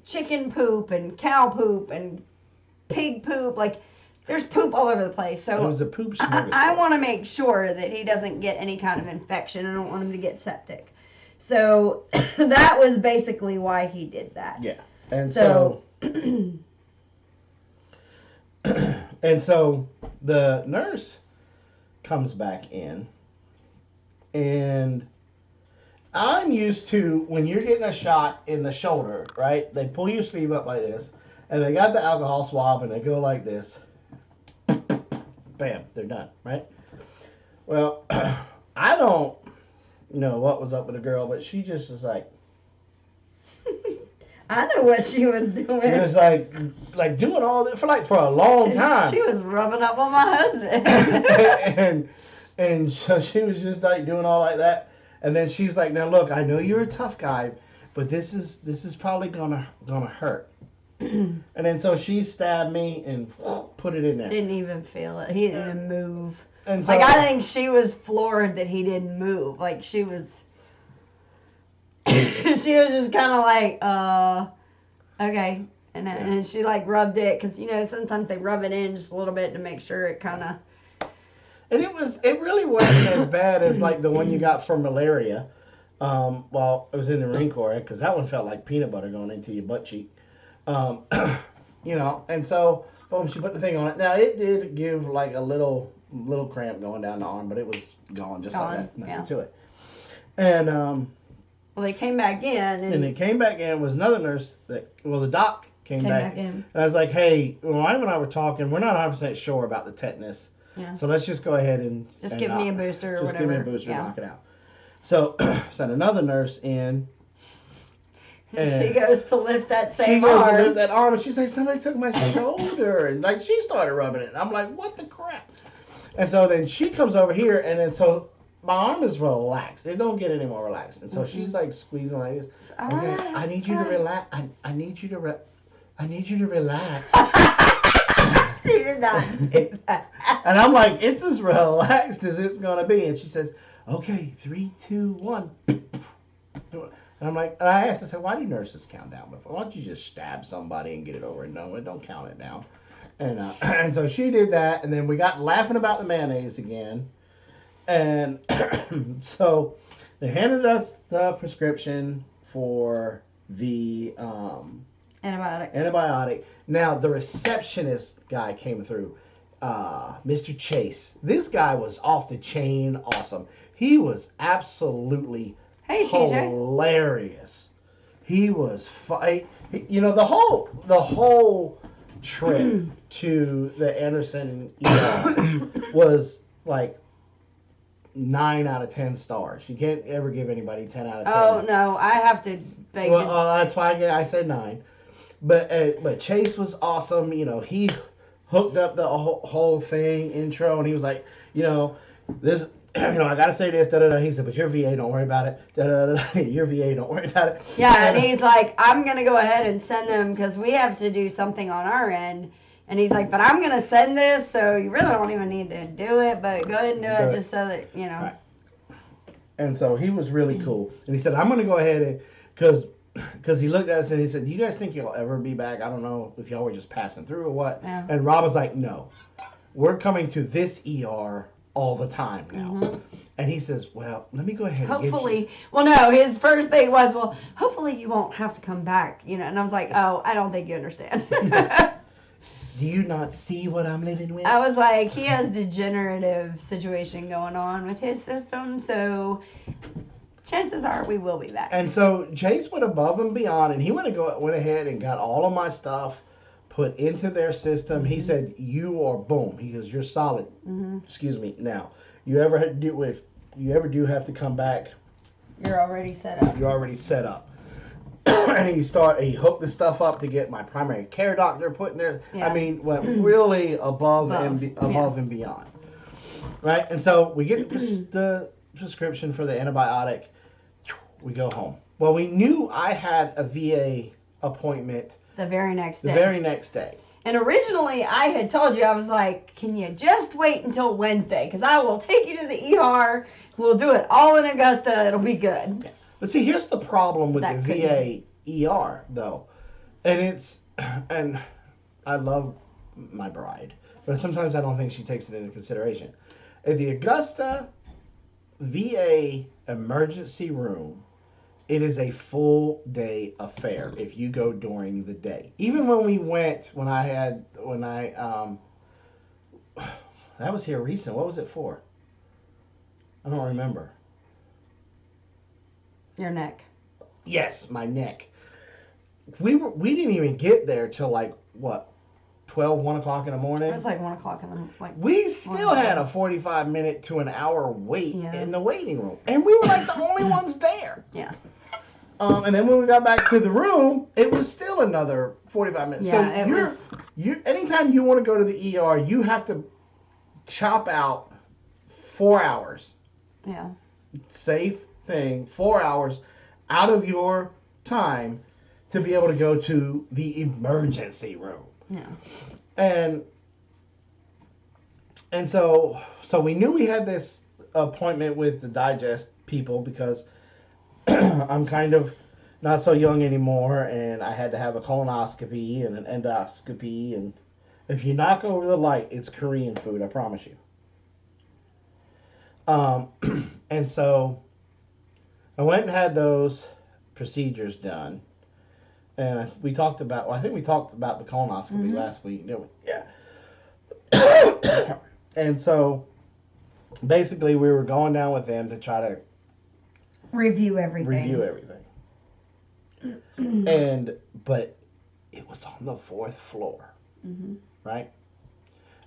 chicken poop and cow poop and pig poop. Like, there's poop all over the place. So it was a poop I want to make sure that he doesn't get any kind of infection. I don't want him to get septic. So that was basically why he did that. Yeah. And so and so the nurse comes back in, and I'm used to when you're getting a shot in the shoulder, right? They pull your sleeve up like this, and they got the alcohol swab, and they go like this. Bam, they're done, right? Well, I don't, what was up with the girl, but she just was like, I know what she was doing. it was like doing all that for a long time. She was rubbing up on my husband. and so she was just like doing all like that. And then she's like, now look, I know you're a tough guy, but this is probably gonna hurt. And then so she stabbed me and put it in there. Didn't even feel it. He didn't even move. And so, like, I think she was floored that he didn't move. Like, she was she was just kind of like, okay. And then she like rubbed it, because sometimes they rub it in just a little bit to make sure it kind of. And it really wasn't as bad as like the one you got for malaria. Well, it was in the Marine Corps, because that one felt like peanut butter going into your butt cheek. And so boom, she put the thing on it. Now it did give like a little cramp going down the arm, but it was gone just like that, nothing to it. And well, they came back in, and they came back in was another nurse the doc came back in. And I was like, hey, Ryan and I were talking, we're not 100% sure about the tetanus. Yeah. So let's just go ahead and just give me a booster or whatever. Just give me a booster and knock it out. So sent another nurse in. And she goes to lift that same arm. She goes arm. to lift that arm, and she's like, somebody took my shoulder. And like she started rubbing it. And I'm like, what the crap? And so then she comes over here, and then so my arm is relaxed. It don't get any more relaxed. And so she's like squeezing like this. Okay, I need you to relax. I need you to relax. She did not do that. And I'm like, it's as relaxed as it's gonna be. And she says, okay, 3, 2, 1. And I'm like, and I asked, I said, why do nurses count down before? Why don't you just stab somebody and get it over? No, it don't count it down. And so she did that, and then we got laughing about the mayonnaise again. And so they handed us the prescription for the antibiotic. Now, the receptionist guy came through, Mr. Chase. This guy was off the chain awesome. He was absolutely hilarious. He was the whole trip to the Anderson ER was like 9 out of 10 stars. You can't ever give anybody 10 out of 10. Oh no, I have to beg. Well, that's why I said 9. But Chase was awesome. He hooked up the whole thing intro, and he was like, this. I gotta say this. Da, da, da. He said, but your VA, don't worry about it. Da, da, da, da. Your VA, don't worry about it. Yeah, and he's like, I'm gonna go ahead and send them because we have to do something on our end. And he's like, but I'm gonna send this, so you really don't even need to do it, but go ahead and do it just so that Right. And so he was really cool, and he said, I'm gonna go ahead and because he looked at us and he said, do you guys think you'll ever be back? I don't know if y'all were just passing through or what. Yeah. And Rob was like, no, we're coming to this ER all the time now. Mm-hmm. And he says, well, let me go ahead and hopefully, well, no, his first thing was, well, hopefully you won't have to come back, and I was like, oh, I don't think you understand. Do you not see what I'm living with? I was like, he has degenerative situation going on with his system, so chances are we will be back. And so Chase went above and beyond, and he went ahead and got all of my stuff put into their system. He said, you are boom. He goes, you're solid. Mm-hmm. Excuse me. Now, you ever do have to come back, you're already set up. You're already set up. And he hooked the stuff up to get my primary care doctor put in there. Yeah. I mean, went really above and beyond. Right? And so we get the prescription for the antibiotic. We go home. Well, we knew I had a VA appointment the very next day. And originally, I had told you, I was like, can you just wait until Wednesday? Because I will take you to the ER. We'll do it all in Augusta. It'll be good. Yeah. But see, here's the problem with the VA ER, though. And I love my bride, but sometimes I don't think she takes it into consideration. At the Augusta VA emergency room, it is a full day affair if you go during the day. Even when we went, that was here recent. What was it for? I don't remember. Your neck. Yes, my neck. We didn't even get there till like what, 1 o'clock in the morning. It was like 1 o'clock in the like. We still had a 45-minute to an hour wait Yeah. in the waiting room. And we were like the only ones there. Yeah. And then when we got back to the room, it was still another 45 minutes. Yeah, So anytime you want to go to the ER, you have to chop out 4 hours. Yeah. Safe thing, 4 hours out of your time to be able to go to the emergency room. Yeah. And so we knew we had this appointment with the digest people because I'm kind of not so young anymore, and I had to have a colonoscopy and an endoscopy, and if you knock over the light, it's Korean food, I promise you. And so I went and had those procedures done, and I think we talked about the colonoscopy last week, didn't we? Yeah. And so basically we were going down with them to try to Review everything. But it was on the 4th floor, right?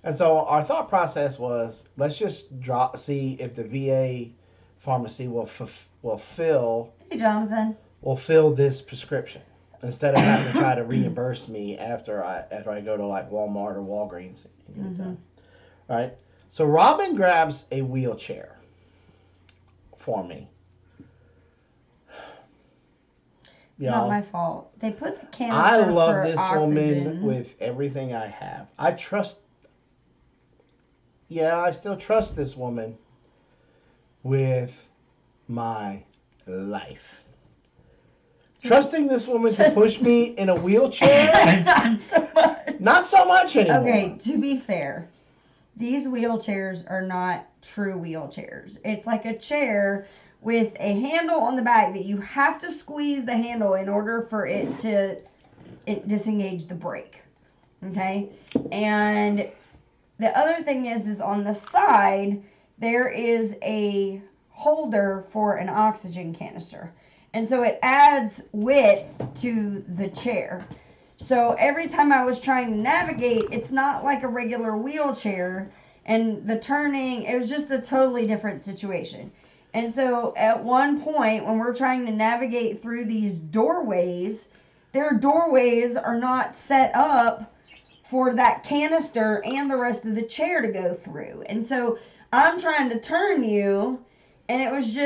And so our thought process was, let's just see if the VA pharmacy will fill. Hey, Jonathan. Will fill this prescription instead of having to try to reimburse me after I go to like Walmart or Walgreens and get it done. Right? So Robin grabs a wheelchair for me. Not my fault. They put the canister I love for this oxygen. woman with everything I have. I still trust this woman with my life. Trusting this woman to push me in a wheelchair? Not so much. Not so much anymore. Okay, to be fair, these wheelchairs are not true wheelchairs. It's like a chair with a handle on the back that you have to squeeze the handle in order for it to disengage the brake. Okay? And the other thing is on the side, there is a holder for an oxygen canister. And so it adds width to the chair. So every time I was trying to navigate, it's not like a regular wheelchair. And the turning, it was just a totally different situation. And so at one point, when we're trying to navigate through these doorways, their doorways are not set up for that canister and the rest of the chair to go through. And so I'm trying to turn you, and it was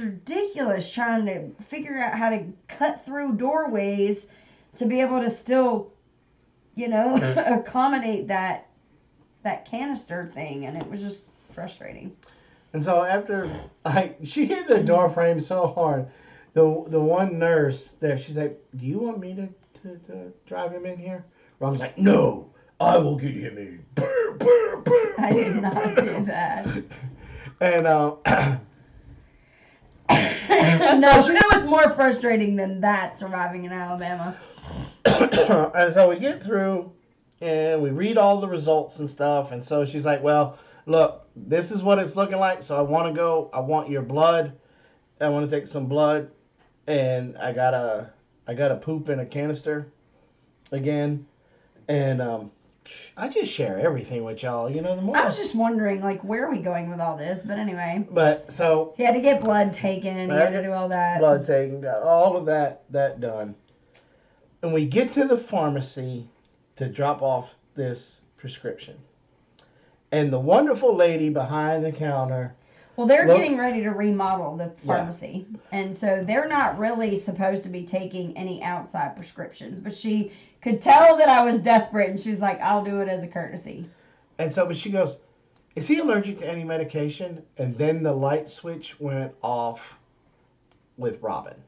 ridiculous trying to figure out how to cut through doorways to be able to still, accommodate that canister thing. And it was just frustrating. And so after she hit the door frame so hard, the one nurse there, she's like, "Do you want me to drive him in here?" Rob's like, "No, I will get him in." I did not do that. And no, it was more frustrating than that, surviving in Alabama. And so we get through and we read all the results and stuff. And so she's like, "Well, look, this is what it's looking like. So I want your blood. I want to take some blood. And I gotta poop in a canister again." And I just share everything with y'all. The more I was just wondering, where are we going with all this? But anyway. But so he had to get blood taken. He had to do all that. Blood taken, got all of that done. And we get to the pharmacy to drop off this prescription. And the wonderful lady behind the counter. Well, they're getting ready to remodel the pharmacy. Yeah. And so they're not really supposed to be taking any outside prescriptions. But she could tell that I was desperate, and she's like, "I'll do it as a courtesy." And so, but she goes, "Is he allergic to any medication?" And then the light switch went off with Robin.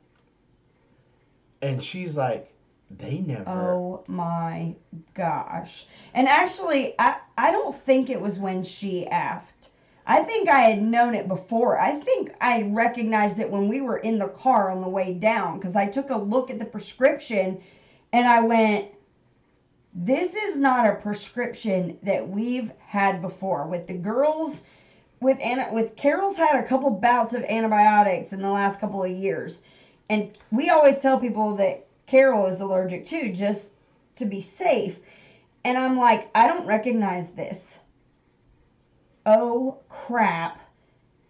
And she's like, "They never." Oh my gosh. And actually, I don't think it was when she asked. I think I had known it before. I think I recognized it when we were in the car on the way down, because I took a look at the prescription and I went, "This is not a prescription that we've had before." With the girls, with Carol's had a couple bouts of antibiotics in the last couple of years. And we always tell people that Carol is allergic too, just to be safe. And I'm like, I don't recognize this. Oh, crap.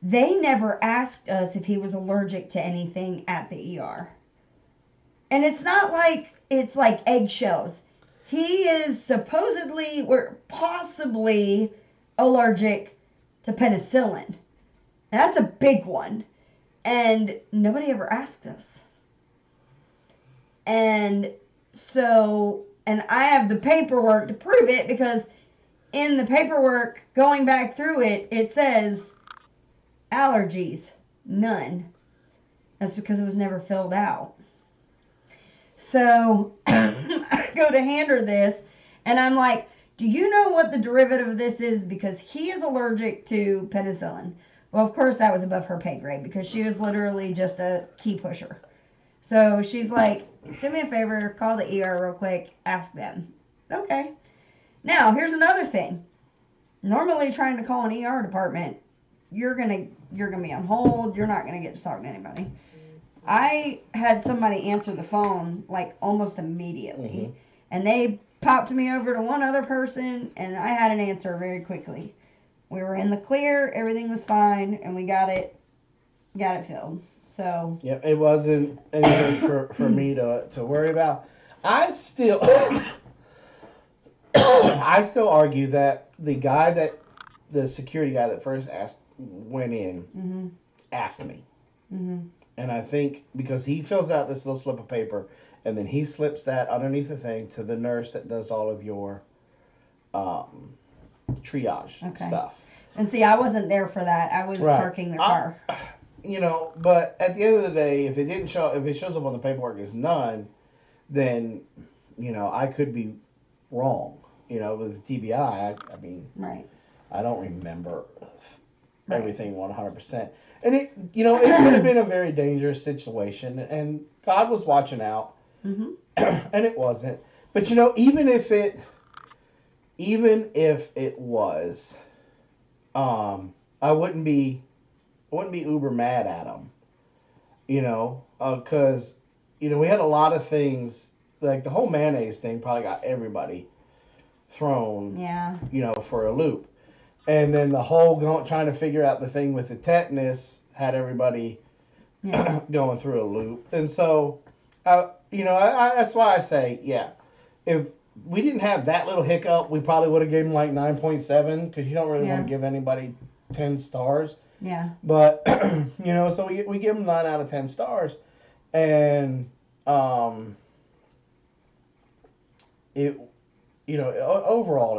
They never asked us if he was allergic to anything at the ER. And it's not like it's like eggshells. He is supposedly or possibly allergic to penicillin. That's a big one. And nobody ever asked us. And so, and I have the paperwork to prove it, because in the paperwork, going back through it, it says allergies, none. That's because it was never filled out. So I go to hand her this, and I'm like, do you know what the derivative of this is? Because he is allergic to penicillin. Well, of course, that was above her pay grade, because she was literally just a key pusher. So she's like, do me a favor, call the ER real quick, ask them. Okay. Now, here's another thing. Normally, trying to call an ER department, you're gonna be on hold. You're not gonna get to talk to anybody. I had somebody answer the phone like almost immediately, and they popped me over to one other person, and I had an answer very quickly. We were in the clear, everything was fine, and we got it filled. So yep, it wasn't anything for me to worry about. I still argue that the security guy that first went in asked me. And I think because he fills out this little slip of paper, and then he slips that underneath the thing to the nurse that does all of your triage stuff. And see, I wasn't there for that. I was parking the car. But at the end of the day, if it shows up on the paperwork as none, then, I could be wrong. With TBI, I mean, I don't remember everything 100%. And it could have been a very dangerous situation, and God was watching out, and it wasn't. But even if it was, I wouldn't be uber mad at him, because we had a lot of things, like the whole mayonnaise thing probably got everybody thrown, for a loop. And then the whole trying to figure out the thing with the tetanus had everybody going through a loop. And so, that's why I say, if we didn't have that little hiccup, we probably would have given him like 9.7, because you don't really want to give anybody 10 stars. Yeah. But, so we give him 9 out of 10 stars. And, overall,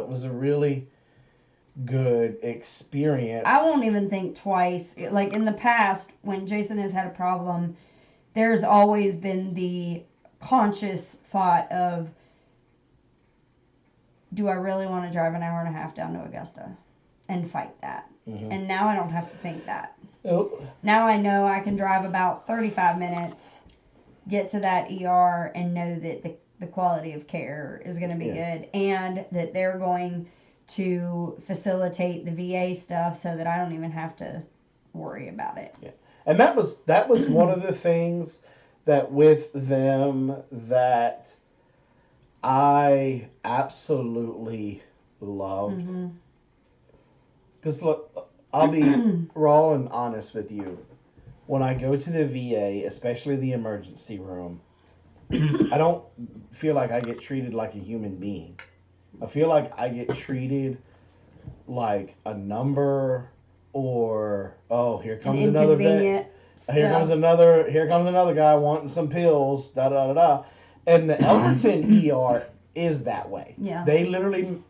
it was a really good experience. I won't even think twice. Like in the past, when Jason has had a problem, there's always been the conscious thought of, do I really want to drive an hour and a half down to Augusta and fight that? And now I don't have to think that. Now I know I can drive about 35 minutes, get to that ER, and know that the quality of care is going to be good, and that they're going to facilitate the VA stuff so that I don't even have to worry about it. Yeah. And that was one of the things that with them that I absolutely loved. Because look, I'll be raw and honest with you. When I go to the VA, especially the emergency room, I don't feel like I get treated like a human being. I feel like I get treated like a number, or here comes another vet. Here comes another guy wanting some pills. Da da da da. And the Elberton ER is that way. Yeah. They literally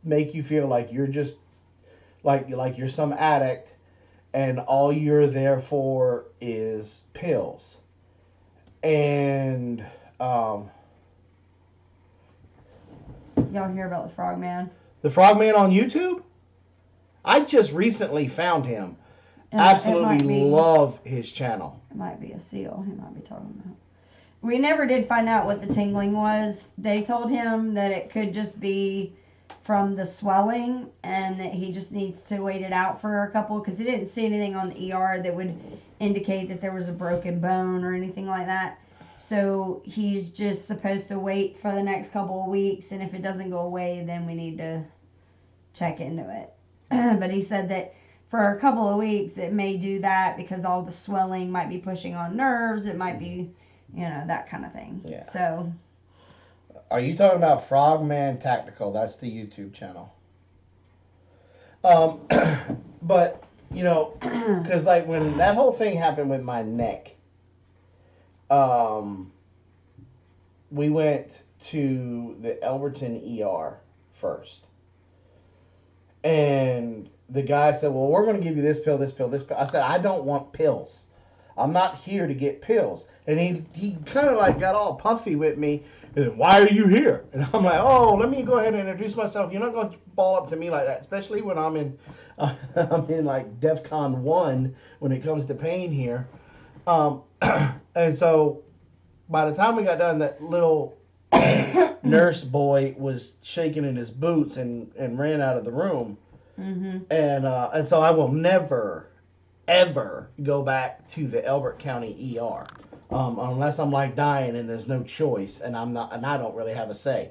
make you feel like you're just like you're some addict, and all you're there for is pills. And y'all hear about the Frogman? The Frogman on YouTube? I just recently found him. Absolutely love his channel. It might be a seal he might be talking about. We never did find out what the tingling was. They told him that it could just be from the swelling, and that he just needs to wait it out for a couple, because he didn't see anything on the ER that would indicate that there was a broken bone or anything like that. So he's just supposed to wait for the next couple of weeks, and if it doesn't go away, then we need to check into it. But he said that for a couple of weeks, it may do that because all the swelling might be pushing on nerves. It might be, that kind of thing. Yeah. So. Are you talking about Frogman Tactical? That's the YouTube channel. But, because like when that whole thing happened with my neck, we went to the Elberton ER first. And the guy said, well, we're going to give you this pill, this pill, this pill. I said, I don't want pills. I'm not here to get pills. And he kind of like got all puffy with me. And why are you here? And I'm like, oh, let me go ahead and introduce myself. You're not going to ball up to me like that, especially when I'm in like DEFCON 1 when it comes to pain here. And so by the time we got done, that little nurse boy was shaking in his boots and ran out of the room. Mm-hmm. And so I will never, ever go back to the Elbert County ER. Unless I'm like dying and there's no choice and I don't really have a say.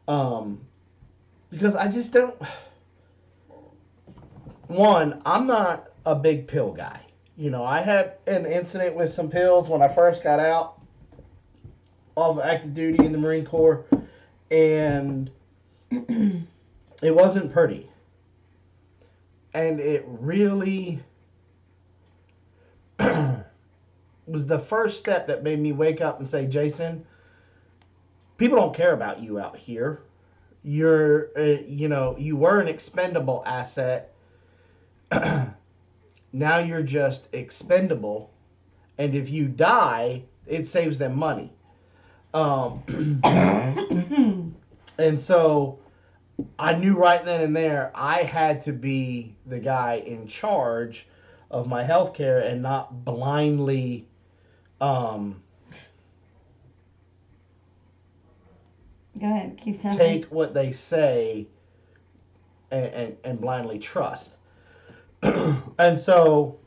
Because I just don't. One, I'm not a big pill guy. I had an incident with some pills when I first got out of active duty in the Marine Corps, and it wasn't pretty. And it really was the first step that made me wake up and say, Jason, people don't care about you out here. You're, you were an expendable asset. Now you're just expendable. And if you die, it saves them money. And so I knew right then and there I had to be the guy in charge of my health care and not blindly go ahead, keep telling take what they say and blindly trust. And so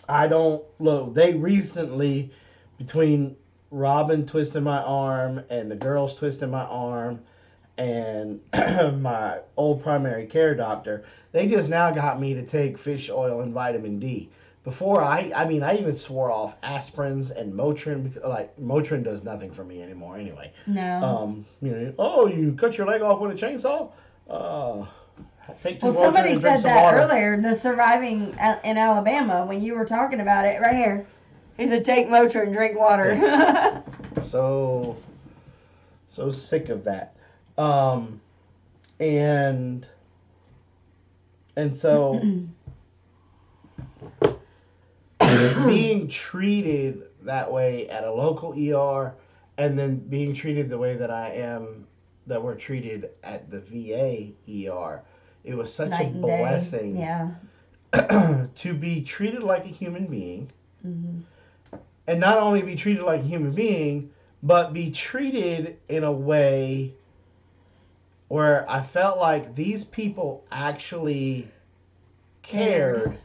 I don't look. They recently, between Robin twisting my arm and the girls twisting my arm and my old primary care doctor, they just now got me to take fish oil and vitamin D. Before I even swore off aspirins and Motrin because Motrin does nothing for me anymore anyway. No. You cut your leg off with a chainsaw? Take two Motrin somebody and said drink some that water. earlier. The surviving in Alabama when you were talking about it right here. He said, "Take Motrin, drink water." Yeah. So sick of that. And so being treated that way at a local ER and then being treated the way that we're treated at the VA ER, it was such a blessing to be treated like a human being. Mm-hmm. And not only be treated like a human being, but be treated in a way where I felt like these people actually cared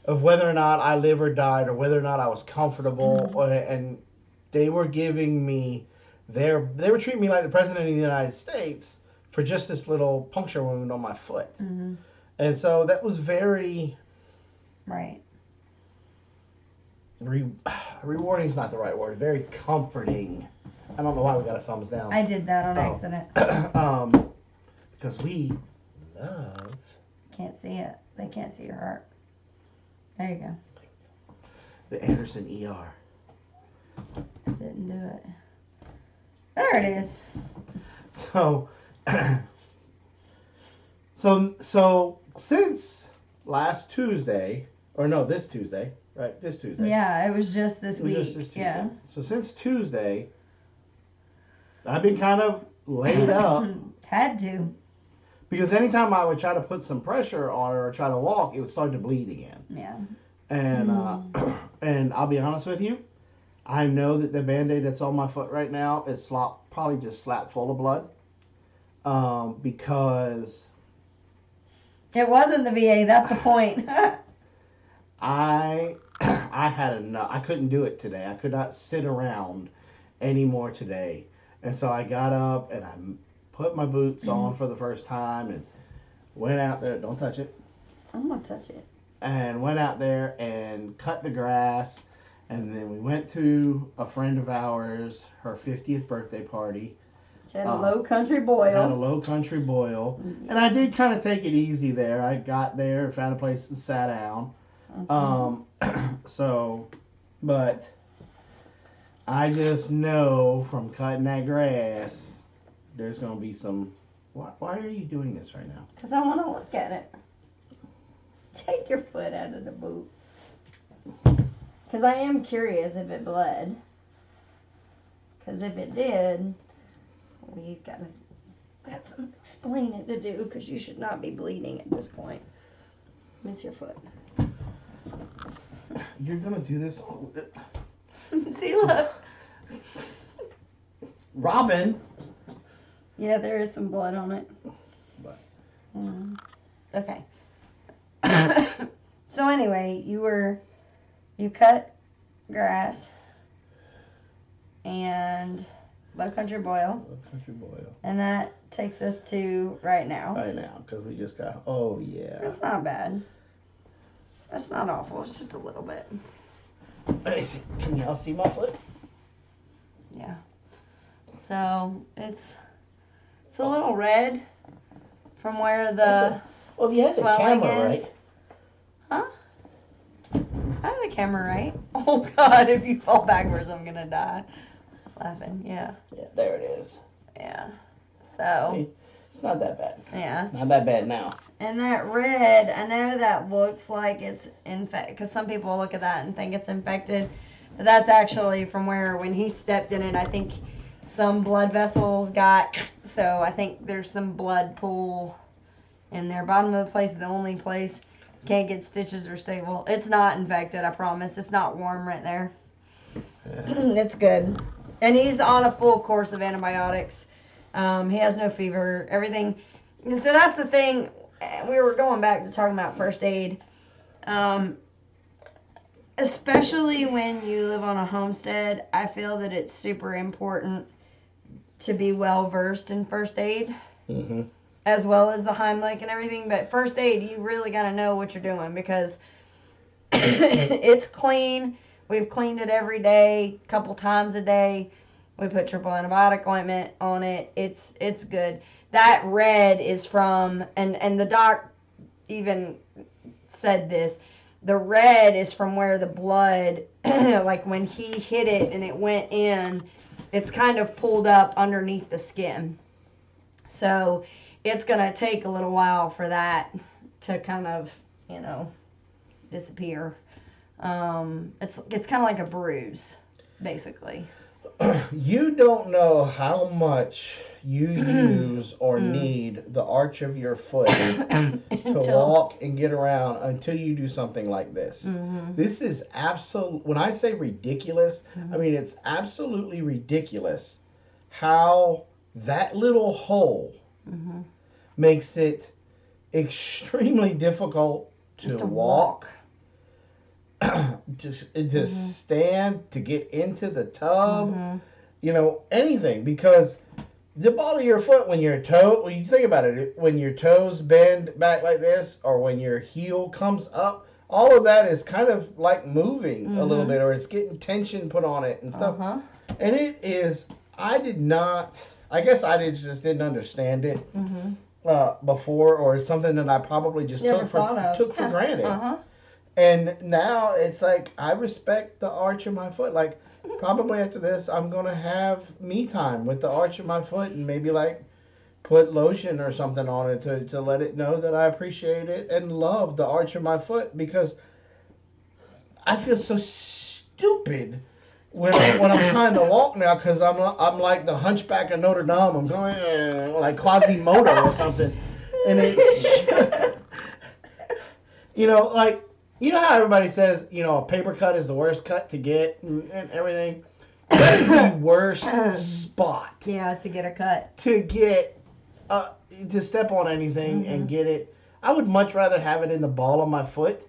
of whether or not I lived or died or whether or not I was comfortable. Mm-hmm. And they were giving me they were treating me like the President of the United States for just this little puncture wound on my foot. Mm-hmm. And so that was very... Right. Rewarding is not the right word. Very comforting. I don't know why we got a thumbs down. I did that on accident. Because we love... Can't see it. They can't see your heart. There you go. The Anderson ER. Didn't do it. There it is. So since last Tuesday, or no, this Tuesday, right? This Tuesday. Yeah, it was just this week. Just this Tuesday. Yeah. So since Tuesday, I've been kind of laid up. Had to. Because anytime I would try to put some pressure on her or try to walk, it would start to bleed again. Yeah. And and I'll be honest with you, I know that the Band-Aid that's on my foot right now is probably just slap full of blood. Because... It wasn't the VA, that's the point. I I had enough. I couldn't do it today. I could not sit around anymore today. And so I got up and I put my boots on for the first time and went out there. Don't touch it. I'm going to touch it. And went out there and cut the grass. And then we went to a friend of ours, her 50th birthday party. She had a low country boil. Had a low country boil. And I did kind of take it easy there. I got there, found a place and sat down. But I just know from cutting that grass, there's going to be some... Why are you doing this right now? Because I want to look at it. Take your foot out of the boot. Because I am curious if it bled. Because if it did, we've got some explaining to do. Because you should not be bleeding at this point. Miss your foot. You're going to do this? See, look. Robin! Yeah, there is some blood on it. But. Okay. So anyway, you cut grass and low country boil. Low country boil. And that takes us to right now. Right now, because we just got, oh yeah. It's not bad. That's not awful. It's just a little bit. Let me see. Can y'all see my foot? Yeah. So it's a little red from where the well, if you had the swelling camera is. right. Huh? I have the camera right. Oh God! If you fall backwards, I'm gonna die. Laughing. Yeah. Yeah, there it is. Yeah. So. It's not that bad. Yeah. Not that bad now. And that red, I know that looks like it's infected, because some people look at that and think it's infected. But that's actually from where, when he stepped in it, I think some blood vessels got, so I think there's some blood pool in there. Bottom of the place is the only place you can't get stitches or stable. It's not infected, I promise. It's not warm right there. It's good. And he's on a full course of antibiotics. He has no fever, everything. So that's the thing. We were going back to talking about first aid. Especially when you live on a homestead, I feel that it's super important to be well versed in first aid. Mm-hmm. As well as the Heimlich and everything. But first aid, you really got to know what you're doing, because it's clean. We've cleaned it every day, a couple times a day. We put triple antibiotic ointment on it. It's good. That red is from, and the doc even said this, the red is from where the blood, like when he hit it and it went in, it's kind of pulled up underneath the skin. So it's going to take a little while for that to kind of, disappear. It's kind of like a bruise, basically. You don't know how much you use or need the arch of your foot to walk and get around until you do something like this. Mm-hmm. This is when I say ridiculous, I mean it's absolutely ridiculous how that little hole makes it extremely difficult to walk. Just stand, to get into the tub, anything, because the ball of your foot, when you think about it, when your toes bend back like this, or when your heel comes up, all of that is kind of like moving a little bit, or it's getting tension put on it and stuff. And it is, I guess I just didn't understand it before, or it's something that I probably just took for granted. And now it's like, I respect the arch of my foot. Like, probably after this, I'm going to have me time with the arch of my foot and maybe, like, put lotion or something on it to let it know that I appreciate it and love the arch of my foot, because I feel so stupid when I'm trying to walk now, because I'm like the Hunchback of Notre Dame. I'm going like Quasimodo or something. And it's, like, you know how everybody says, a paper cut is the worst cut to get and everything? That's the worst spot. Yeah, to get a cut. To get, to step on anything and get it. I would much rather have it in the ball of my foot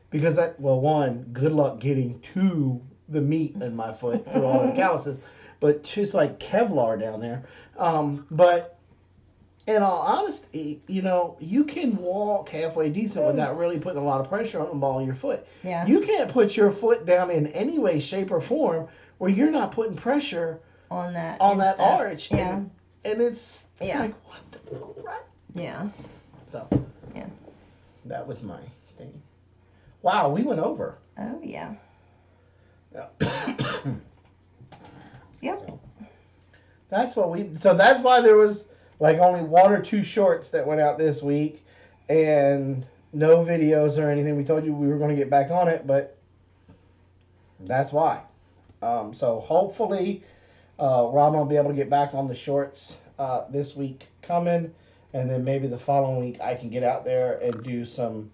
because one, good luck getting to the meat in my foot through all the calluses, but just like Kevlar down there. But in all honesty, you can walk halfway decent without really putting a lot of pressure on the ball of your foot. Yeah. You can't put your foot down in any way, shape, or form where you're not putting pressure on that arch. Yeah. And it's Yeah. like, what the crap? Yeah. So, yeah. That was my thing. Wow, we went over. Oh, yeah. Yeah. Yep. So that's why there was like only 1 or 2 shorts that went out this week and no videos or anything. We told you we were going to get back on it, but that's why. So hopefully Rob will be able to get back on the shorts this week coming, and then maybe the following week I can get out there and do some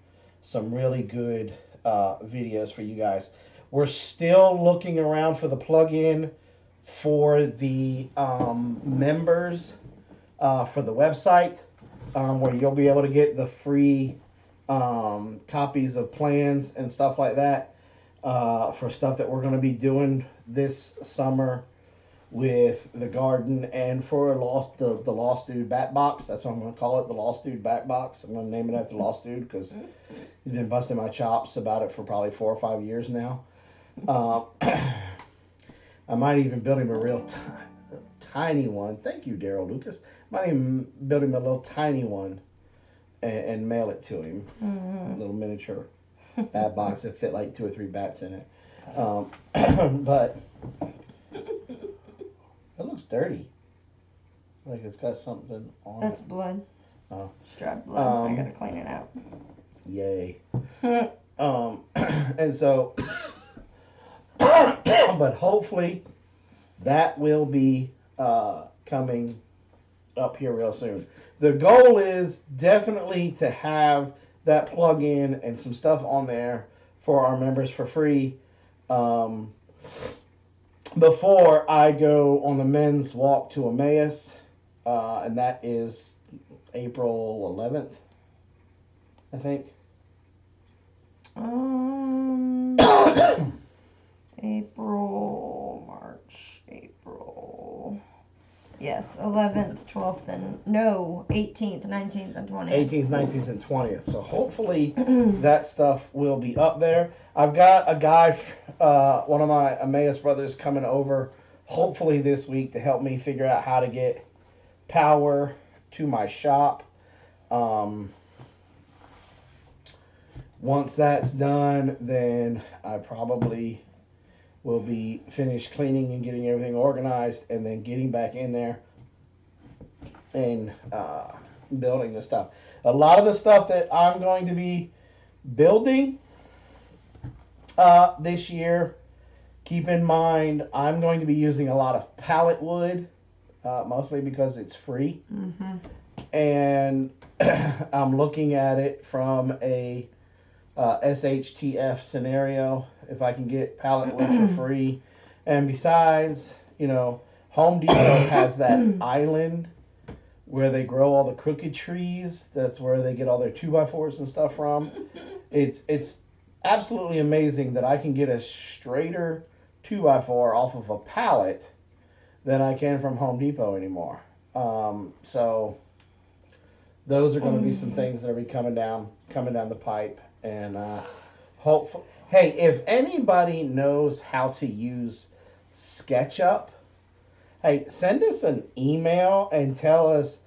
really good videos for you guys. We're still looking around for the plug-in for the members for the website, where you'll be able to get the free copies of plans and stuff like that for stuff that we're going to be doing this summer with the garden, and for the Lost Dude Bat Box. That's what I'm going to call it, the Lost Dude Bat Box. I'm going to name it after Lost Dude because he's been busting my chops about it for probably 4 or 5 years now. I might even build him a real tiny one. Thank you, Daryl Lucas. Might even build him a little tiny one and mail it to him. A little miniature bat box that fit like 2 or 3 bats in it. But it looks dirty. Like it's got something on That's it. blood. Oh. Strap blood. I gotta clean it out. Yay. And so, but hopefully that will be coming up here real soon. The goal is definitely to have that plug-in and some stuff on there for our members for free before I go on the men's walk to Emmaus, and that is April 11th, I think. April. Yes, 11th, 12th, and 18th, 19th, and 20th. 18th, 19th, and 20th. So hopefully that stuff will be up there. I've got a guy, one of my Emmaus brothers, coming over hopefully this week to help me figure out how to get power to my shop. Once that's done, then I probably will be finished cleaning and getting everything organized, and then getting back in there and building the stuff. A lot of the stuff that I'm going to be building this year, keep in mind I'm going to be using a lot of pallet wood, mostly because it's free. Mm-hmm. And I'm looking at it from a SHTF scenario, if I can get pallet wood for free. And besides, Home Depot has that island where they grow all the crooked trees. That's where they get all their 2x4s and stuff from. It's absolutely amazing that I can get a straighter 2x4 off of a pallet than I can from Home Depot anymore. So those are going to be some things that will be coming down the pipe. And hopefully, hey, if anybody knows how to use SketchUp, hey, send us an email and tell us,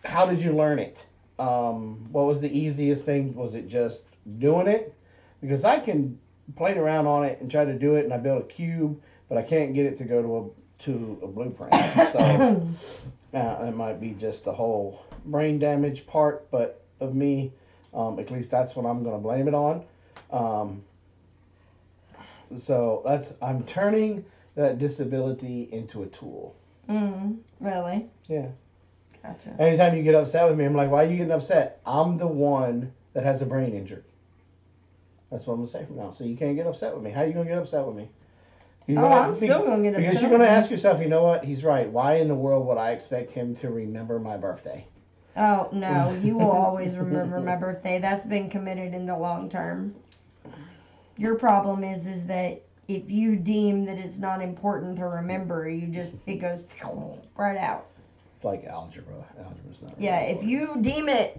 how did you learn it? What was the easiest thing? Was it just doing it? Because I can play around on it and try to do it, and I build a cube, but I can't get it to go to a blueprint. So it might be just the whole brain damage part, but of me. At least that's what I'm going to blame it on. So I'm turning that disability into a tool. Really? Yeah. Gotcha. Anytime you get upset with me, I'm like, why are you getting upset? I'm the one that has a brain injury. That's what I'm going to say from now. So you can't get upset with me. How are you going to get upset with me? I'm still going to get upset. Because you're going to ask yourself, you know what? He's right. Why in the world would I expect him to remember my birthday? Oh, no, you will always remember my birthday. That's been committed in the long term. Your problem is that if you deem that it's not important to remember, it goes right out. It's like algebra. Algebra's not. Yeah, really if you deem it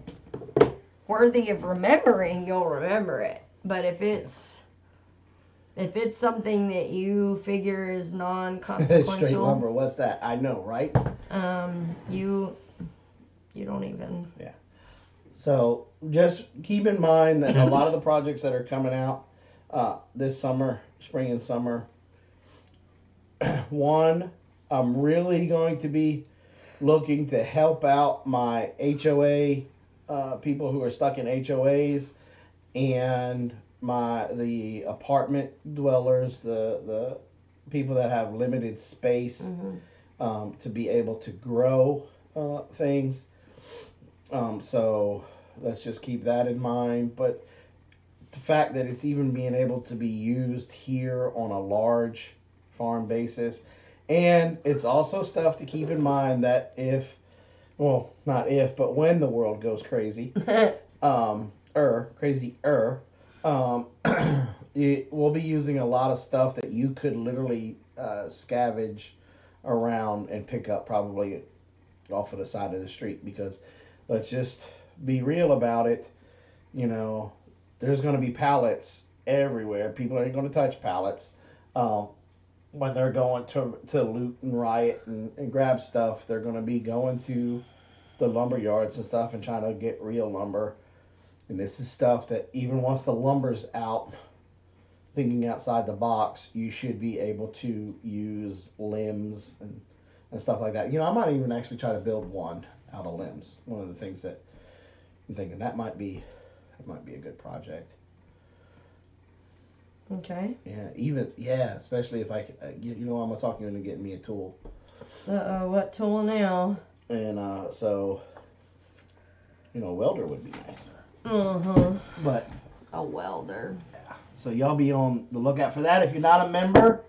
worthy of remembering, you'll remember it. But if it's something that you figure is non-consequential, straight lumber. What's that? I know, right? you don't even. Yeah. So just keep in mind that a lot of the projects that are coming out this summer, spring and summer. One, I'm really going to be looking to help out my HOA people who are stuck in HOAs and the apartment dwellers, the people that have limited space to be able to grow things. So let's just keep that in mind. But the fact that it's even being able to be used here on a large farm basis, and it's also stuff to keep in mind that not if, but when the world goes crazy, we'll be using a lot of stuff that you could literally scavenge around and pick up probably off of the side of the street, because let's just be real about it. There's going to be pallets everywhere. People ain't going to touch pallets when they're going to loot and riot and grab stuff. They're going to be going to the lumber yards and stuff and trying to get real lumber. And this is stuff that even once the lumber's out, thinking outside the box, you should be able to use limbs and stuff like that. I might even actually try to build one out of limbs. One of the things that I'm thinking that might be a good project. Okay. Yeah, especially if I'm gonna talk you into getting me a tool. What tool now? And so, a welder would be nice. But a welder. Yeah. So y'all be on the lookout for that. If you're not a member,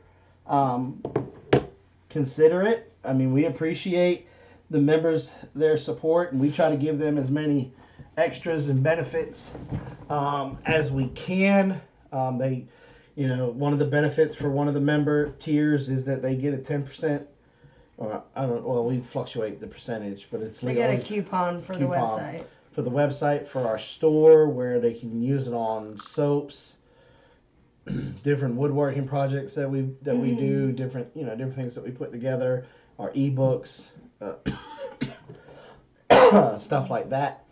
consider it. I mean, we appreciate the members, their support, and we try to give them as many extras and benefits as we can. One of the benefits for one of the member tiers is that they get a 10%. We fluctuate the percentage, but it's they get a coupon for the website. For the website, for our store, where they can use it on soaps, different woodworking projects that we do, different things that we put together, our ebooks, stuff like that.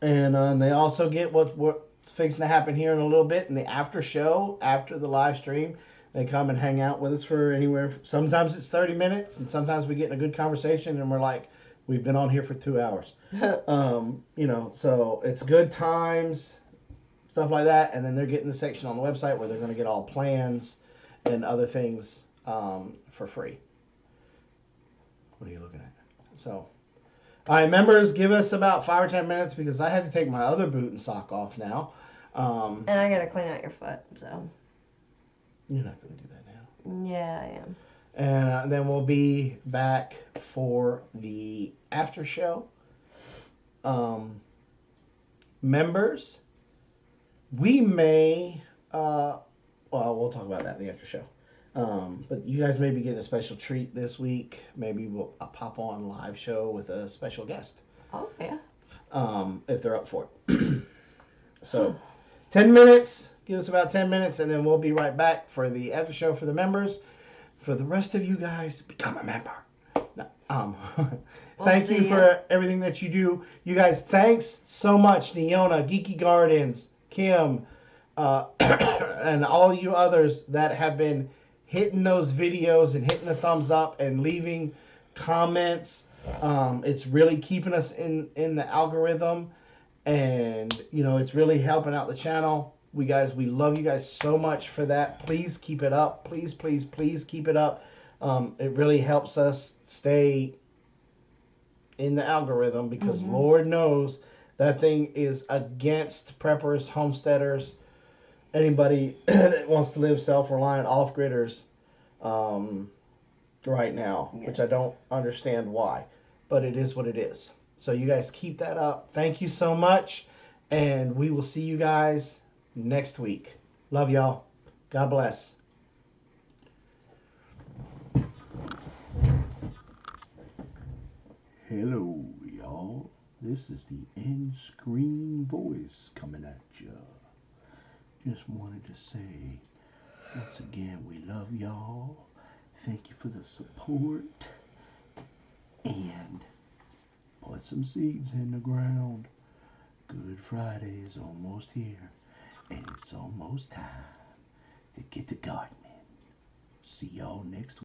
And they also get what's fixing to happen here in a little bit in the after show, after the live stream. They come and hang out with us for sometimes it's 30 minutes, and sometimes we get in a good conversation and we're like, we've been on here for 2 hours. So it's good times, stuff like that. And then they're getting the section on the website where they're going to get all plans and other things for free. What are you looking at? So, all right, members, give us about 5 or 10 minutes because I had to take my other boot and sock off now. And I got to clean out your foot, so. You're not going to do that now. Yeah, I am. And then we'll be back for the after show. Members, we may, we'll talk about that in the after show. But you guys may be getting a special treat this week. Maybe a pop on live show with a special guest. Oh, yeah. If they're up for it. So, 10 minutes. Give us about 10 minutes, and then we'll be right back for the after show for the members. For the rest of you guys, become a member. Thank you for everything that you do. You guys, thanks so much, Neona, Geeky Gardens, Kim, and all you others that have been hitting those videos and hitting the thumbs up and leaving comments. It's really keeping us in the algorithm, and it's really helping out the channel. We love you guys so much for that. Please keep it up. Please, please, please keep it up. It really helps us stay in the algorithm because Lord knows that thing is against preppers, homesteaders, anybody that wants to live self-reliant, off-gridders right now, which I don't understand why. But it is what it is. So you guys keep that up. Thank you so much. And we will see you guys next week. Love y'all. God bless. Hello, y'all. This is the end screen voice coming at ya. Just wanted to say, once again, we love y'all. Thank you for the support. And put some seeds in the ground. Good Friday is almost here. And it's almost time to get to gardening. See y'all next week.